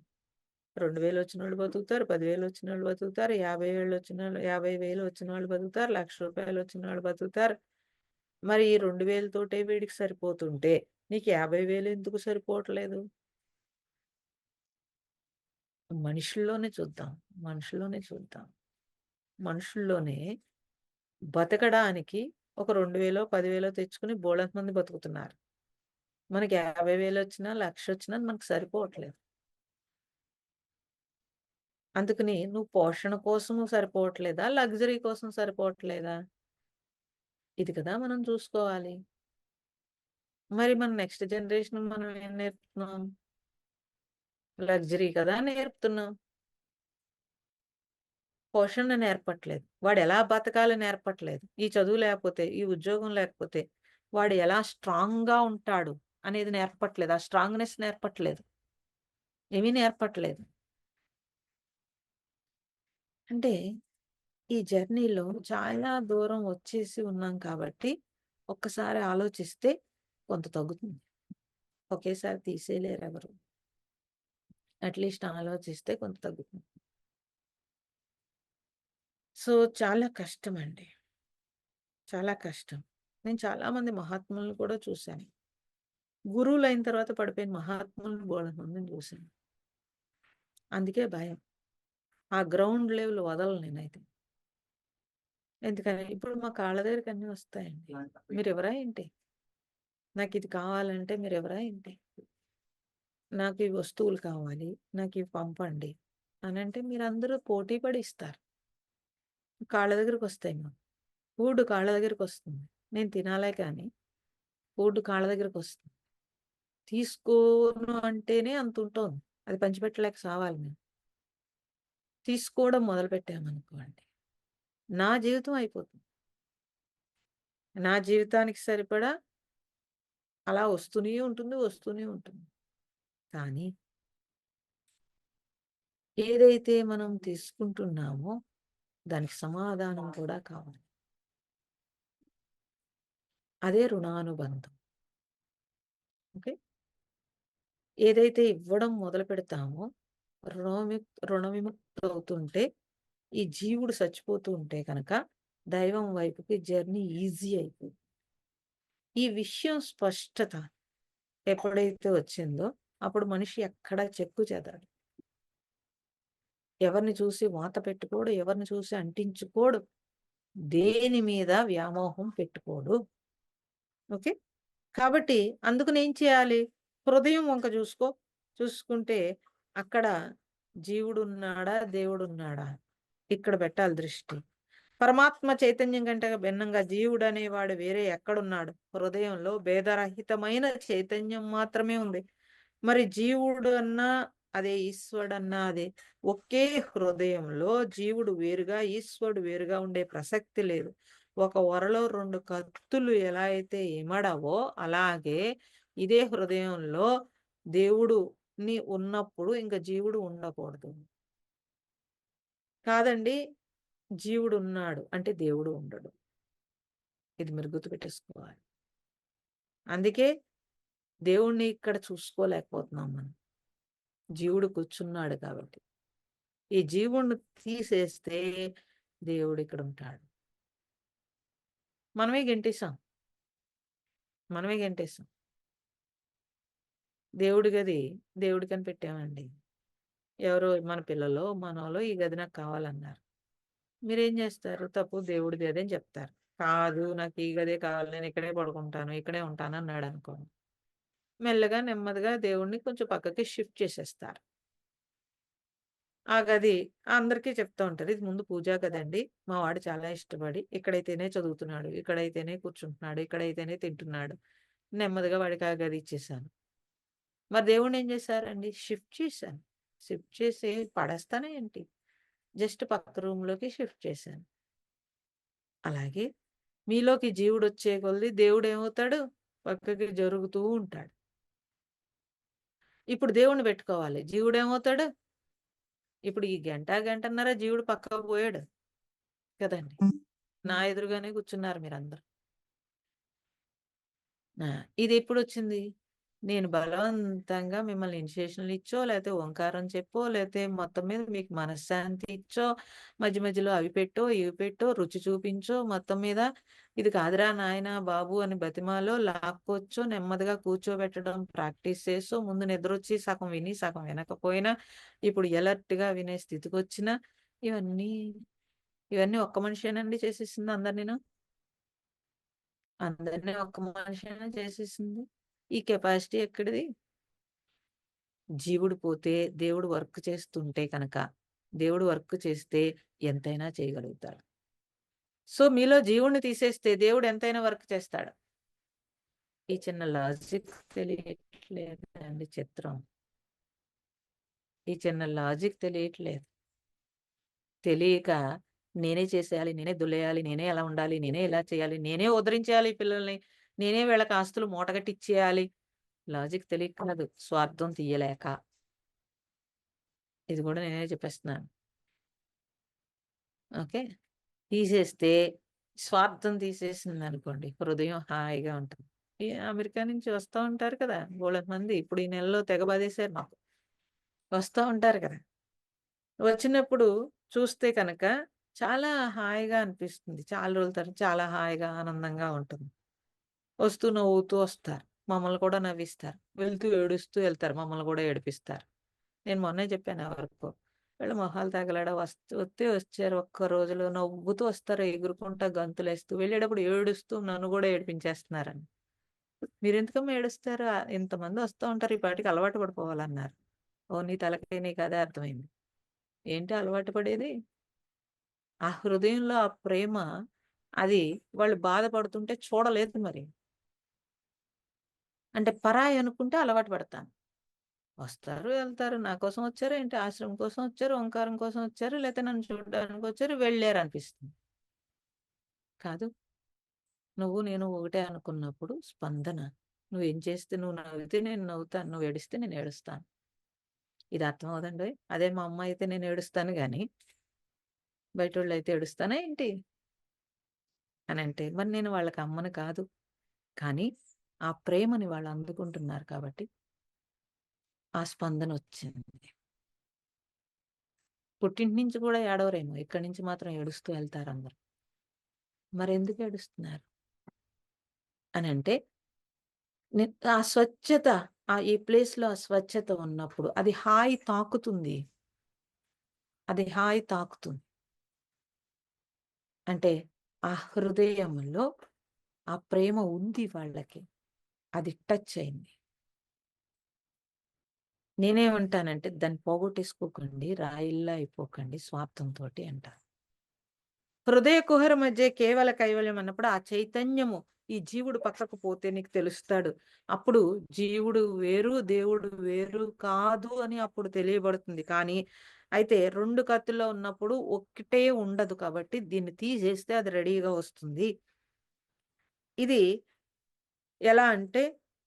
2000 వచ్చినోళ్ళు బతుకుతారు, 10,000 వచ్చినోళ్ళు బతుకుతారు, 50,000 వచ్చినోళ్ళు 50,000 వచ్చినోళ్ళు బతుకుతారు, ₹1,00,000 వచ్చినోళ్ళు బతుకుతారు. మరి ఈ 2000 తోటే వీడికి సరిపోతుంటే నీకు 50,000 ఎందుకు సరిపోవట్లేదు? మనుషుల్లోనే చూద్దాం. మనుషుల్లోనే చూద్దాం. మనుషుల్లోనే బతకడానికి ఒక 2000 10,000 తెచ్చుకొని బోలెడంత మంది బతుకుతున్నారు. మనకి 50,000 వచ్చినా, 1,00,000 వచ్చినా మనకు సరిపోవట్లేదు. అందుకని నువ్వు పోషణ కోసము సరిపోవట్లేదా? లగ్జరీ కోసం సరిపోవట్లేదా? ఇది కదా మనం చూసుకోవాలి. మరి మన నెక్స్ట్ జనరేషన్ మనం ఏం నేర్పుతున్నాం? లగ్జరీ కదా నేర్పుతున్నాం. పోషణ నేర్పట్లేదు. వాడెలా బతకాలో నేర్పట్లేదు. ఈ చదువు లేకపోతే, ఈ ఉద్యోగం లేకపోతే వాడు ఎలా స్ట్రాంగ్‌గా ఉంటాడు అనేది నేర్పట్లేదు. ఆ స్ట్రాంగ్‌నెస్ నేర్పట్లేదు. ఏమీ నేర్పట్లేదు. అంటే ఈ జర్నీలో చాలా దూరం వచ్చేసి ఉన్నాం కాబట్టి, ఒక్కసారి ఆలోచిస్తే కొంత తగ్గుతుంది. ఒకేసారి తీసేయలేరెవరు. అట్‌లీస్ట్ ఆలోచిస్తే కొంత తగ్గుతుంది. సో, చాలా కష్టమండి. చాలా కష్టం. నేను చాలామంది మహాత్ములను కూడా చూశాను. గురువులైన తర్వాత పడిపోయిన మహాత్ములను బోలెడుమందిని చూశాను. అందుకే భయం. ఆ గ్రౌండ్ లెవెల్ వదలను నేనైతే. ఎందుకని ఇప్పుడు మా కాళ్ళ దగ్గరికి అన్నీ వస్తాయండి. మీరెవరా ఏంటి? నాకిది కావాలంటే మీరెవరా ఏంటి? నాకు ఈ వస్తువులు కావాలి. నాకివి పంపండి అనంటే మీరందరూ పోటీ పడి ఇస్తారు. కాళ్ళ దగ్గరకొస్తాయి మాకు. ఫుడ్ కాళ్ళ దగ్గరకొస్తుంది. నేను తినాలే కానీ ఫుడ్ కాళ్ళ దగ్గరకొస్తుంది. తీసుకోను అంటేనే అంతుంటోంది. అది పంచిపెట్టలేక సావాలి మేము. తీసుకోవడం మొదలుపెట్టామనుకోండి, నా జీవితం అయిపోతుంది. నా జీవితానికి సరిపడా అలా వస్తూనే ఉంటుంది, వస్తూనే ఉంటుంది. కానీ ఏదైతే మనం తీసుకుంటున్నామో దానికి సమాధానం కూడా కావాలి. అదే రుణానుబంధం. ఓకే. ఏదైతే ఇవ్వడం మొదలుపెడతామో రుణ విముక్తవుతుంటే ఈ జీవుడు చచ్చిపోతూ ఉంటే గనక దైవం వైపుకి జర్నీ ఈజీ అయిపోతుంది. ఈ విషయం స్పష్టత ఎప్పుడైతే వచ్చిందో అప్పుడు మనిషి ఎక్కడా చెక్కు చెదరడు. ఎవరిని చూసి వాత పెట్టుకోడు, ఎవరిని చూసి అంటించుకోడు, దేని మీద వ్యామోహం పెట్టుకోడు. ఓకే. కాబట్టి అందుకనేం చేయాలి? హృదయం వంక చూసుకో. చూసుకుంటే అక్కడ జీవుడున్నాడా? దేవుడున్నాడా? ఇక్కడ పెట్టాలి దృష్టి. పరమాత్మ చైతన్యం కంటే భిన్నంగా జీవుడనేవాడు వేరే ఎక్కడున్నాడు? హృదయంలో భేదరహితమైన చైతన్యం మాత్రమే ఉంది. మరి జీవుడు అన్నా అదే, ఈశ్వరుడన్నా అదే. ఒకే హృదయంలో జీవుడు వేరుగా, ఈశ్వరుడు వేరుగా ఉండే ప్రసక్తి లేదు. ఒక ఒరలో 2 కత్తులు ఎలా అయితే ఇమడవో అలాగే ఇదే హృదయంలో దేవుడుని ఉన్నప్పుడు ఇంక జీవుడు ఉండకూడదు. కాదండి, జీవుడున్నాడు అంటే దేవుడు ఉండడు. ఇది మీరు గుర్తుపెట్టేసుకోవాలి. అందుకే దేవుడిని ఇక్కడ చూసుకోలేకపోతున్నాం మనం. జీవుడు కూర్చున్నాడు కాబట్టి. ఈ జీవుడిని తీసేస్తే దేవుడిక్కడుంటాడు. మనమే గెంటేసాం. మనమే గెంటేసాం. దేవుడి గది దేవుడికని పెట్టామండి. ఎవరో మన పిల్లలో, మనోళ్ళో ఈ గది నాకు కావాలన్నారు. మీరేం జేస్తారు? తప్పు దేవుడిది అదే అని చెప్తారు. కాదు నాకు ఈ గదే కావాలి. నేను ఇక్కడే పడుకుంటాను. ఇక్కడే ఉంటానన్నాడనుకోండి. మెల్లగా నెమ్మదిగా దేవుడిని కొంచెం పక్కకి షిఫ్ట్ చేసేస్తారు. ఆ గది అందరికీ చెప్తా ఉంటారు. ఇది ముందు పూజా గదండీ. మా వాడు చాలా ఇష్టపడి ఇక్కడైతేనే చదువుతున్నాడు. ఇక్కడైతేనే కూర్చుంటున్నాడు. ఇక్కడైతేనే తింటున్నాడు. నెమ్మదిగా వాడికి ఆ గది ఇచ్చేసాను. మరి దేవుడినేం జేశారండి? షిఫ్ట్ చేశాను. షిఫ్ట్ చేసి పడేస్తానా ఏంటి? జస్ట్ పక్క రూమ్‌లోకి షిఫ్ట్ చేశాను. అలాగే మీలోకి జీవుడొచ్చే కొలది దేవుడేమవుతాడు? పక్కకి జరుగుతూ ఉంటాడు. ఇప్పుడు దేవుడిని పెట్టుకోవాలి. జీవుడేమవుతాడు? ఇప్పుడు ఈ గంట, గంటన్నర జీవుడు పక్కకు పోయాడు కదండీ! నా ఎదురుగానే కూర్చున్నారు మీరందరూ. ఆ! ఇదెప్పుడొచ్చింది? నేను బలవంతంగా మిమ్మల్ని ఇనిషియేషన్‌లిచ్చో, లేతే ఓంకారం చెప్పో, లేతే మొత్తం మీద మీకు మనశ్శాంతి ఇచ్చో, మధ్య మధ్యలో అవి పెట్టో, ఇవి పెట్టో, రుచి చూపించో, మొత్తం మీద ఇది కాదురా నాయనా బాబు అని బతిమాలో, లాక్కొచ్చో, నెమ్మదిగా కూర్చోబెట్టడం ప్రాక్టీస్ చేసో, ముందు నిద్రొచ్చి సగం విని, సగం వినకపోయినా, ఇప్పుడు ఎలర్ట్‌గా వినే స్థితికొచ్చినా, ఇవన్నీ, ఇవన్నీ ఒక్క మనిషేనండి చేసేసింది అందరినిను? అందరిని ఒక్క మనిషేనా చేసేసింది? ఈ కెపాసిటీ ఎక్కడిది? జీవుడు పోతే దేవుడు వర్క్ చేస్తుంటే కనుక, దేవుడు వర్క్ చేస్తే ఎంతైనా చేయగలుగుతాడు. సో, మీలో జీవుడిని తీసేస్తే దేవుడు ఎంతైనా వర్క్ చేస్తాడు. ఈ చిన్న లాజిక్ తెలియట్లేదండి చిత్రం. ఈ చిన్న లాజిక్ తెలియట్లేదు. తెలియక నేనే చేసేయాలి, నేనే దున్నేయాలి, నేనే అలా ఉండాలి, నేనే ఇలా చేయాలి, నేనే ఉద్ధరించేయాలి ఈ పిల్లల్ని, నేనే వీళ్ళకి ఆస్తులు మూటగట్టిచ్చేయాలి. లాజిక్ తెలియక కాదు, స్వార్థం తీయలేక. ఇది గూడా నేనే చెప్పేస్తున్నాను. ఓకే. తీసేస్తే స్వార్థం తీసేసిందనుకోండి, హృదయం హాయిగా ఉంటుంది. ఈ అమెరికా నుంచి వస్తా ఉంటారు కదా! బోలెడు మంది. ఇప్పుడు ఈ నెలలో తెగ బాధేశారు మాకు. వస్తా ఉంటారు కదా! వచ్చినప్పుడు చూస్తే కనుక చాలా హాయిగా అనిపిస్తుంది. చాలా రోజుల తర్వాత చాలా హాయిగా, ఆనందంగా ఉంటుంది. వస్తూ నవ్వుతూ వస్తారు. మమ్మల్ని కూడా నవ్విస్తారు. వెళ్తూ ఏడుస్తూ ఎళ్తారు. మమ్మల్ని కూడా ఏడిపిస్తారు. నేను మొన్నే చెప్పాను ఎవరికో. వీళ్ళ మొహాలు తగలడ వస్తే వచ్చారు. ఒక్క రోజులో నవ్వుతూ వస్తారు. ఎగురుకుంటా గంతులేస్తూ. వెళ్ళేటప్పుడు ఏడుస్తూ నన్ను కూడా ఏడిపించేస్తున్నారని. మీరెందుకమ్మా ఏడుస్తారు? ఇంతమంది వస్తా ఉంటారు. ఈ పాటికి అలవాటు పడిపోవాలన్నారు. ఓహ్! నీ తలకాయ నీకదే అర్థమైంది. ఏంటి అలవాటు పడేది? ఆ హృదయంలో ఆ ప్రేమ అది వాళ్ళు బాధపడుతుంటే చూడలేదు మరి. అంటే పరాయి అనుకుంటే అలవాటు పడతాను. వస్తారు, ఎళ్తారు. నా కోసం వచ్చారా ఏంటి? ఆశ్రమం కోసం వచ్చారు, ఓంకారం కోసం వచ్చారు, లేతే నన్ను చూడడానికొచ్చారు, వెళ్ళారనిపిస్తుంది. కాదు. నువ్వు నేను ఒకటే అనుకున్నప్పుడు స్పందన. నువ్వేం చేస్తే నువ్వు నవ్వితే నేను నవ్వుతాను. నువ్వు ఏడిస్తే నేను ఏడుస్తాను. ఇది అర్థం అవ్వదండోయ్! అదే మా అమ్మ అయితే నేను ఏడుస్తాను గానీ, బయటోళ్ళైతే ఏడుస్తానా ఏంటి? అనంటే, మరి నేను వాళ్ళకి అమ్మని కాదు. కానీ, ఆ ప్రేమని వాళ్ళు అందుకుంటున్నారు కాబట్టి, ఆ స్పందనొచ్చింది. పుట్టింటి నుంచి కూడా ఏడవరేమో! ఇక్కడి నుంచి మాత్రం ఏడుస్తూ ఎళ్తారందరూ. మరెందుకు ఏడుస్తున్నారు? అనంటే, ఆ స్వచ్ఛత ఈ ప్లేస్‌లో ఆ స్వచ్ఛత ఉన్నప్పుడు అది హాయి తాకుతుంది. అది హాయి తాకుతుంది. అంటే, ఆ హృదయంలో ఆ ప్రేమ ఉంది వాళ్ళకి. అది టచ్ అయింది. నేనేమంటానంటే, దాన్ని పోగొట్టేసుకోకండి, రాయిల్లా అయిపోకండి స్వార్థంతోటి అంటా. హృదయ కుహర మధ్య కేవల కైవల్యం అన్నప్పుడు ఆ చైతన్యము ఈ జీవుడు పక్కకు పోతే నీకు తెలుస్తాడు. అప్పుడు జీవుడు వేరు, దేవుడు వేరు కాదు అని అప్పుడు తెలియబడుతుంది. కానీ అయితే 2 కత్తుల్లో ఉన్నప్పుడు ఒక్కటే ఉండదు కాబట్టి దీన్ని తీసేస్తే అది రెడీగా వస్తుంది. ఇది ఎలా అంటే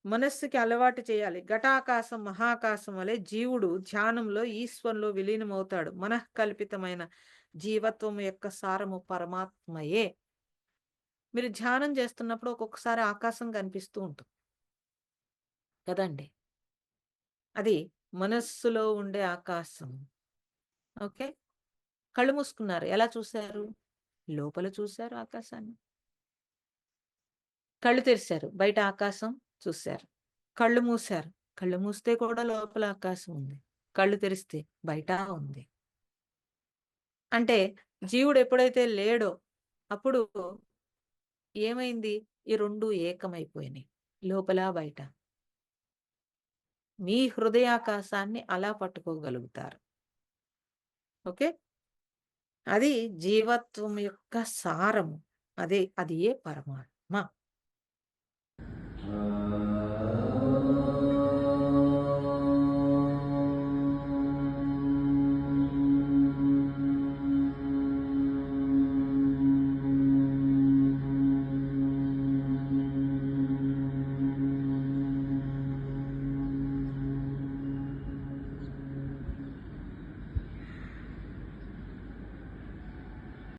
మనస్సుకి అలవాటు చేయాలి. ఘటాకాశం, మహాకాశం వలె జీవుడు ధ్యానంలో ఈశ్వరంలో విలీనమవుతాడు. మనఃకల్పితమైన జీవత్వం యొక్క సారము పరమాత్మయే. మీరు ధ్యానం చేస్తున్నప్పుడు ఒక్కొక్కసారి ఆకాశం కనిపిస్తూ ఉంటుంది కదండీ! అది మనస్సులో ఉండే ఆకాశం. ఓకే. కళ్ళు మూసుకున్నారు. ఎలా చూసారు? లోపల చూసారు ఆకాశాన్ని. కళ్ళు తెరిసారు. బయట ఆకాశం చూసారు. కళ్ళు మూసారు. కళ్ళు మూస్తే కూడా లోపల ఆకాశం ఉంది. కళ్ళు తెరిస్తే బయట ఉంది. అంటే జీవుడు ఎప్పుడైతే లేడో అప్పుడు ఏమైంది? ఈ 2 ఏకమైపోయినాయి. లోపల, బయట. మీ హృదయాకాశాన్ని అలా పట్టుకోగలుగుతారు. ఓకే. అది జీవత్వం యొక్క సారము. అది ఏ పరమాత్మ.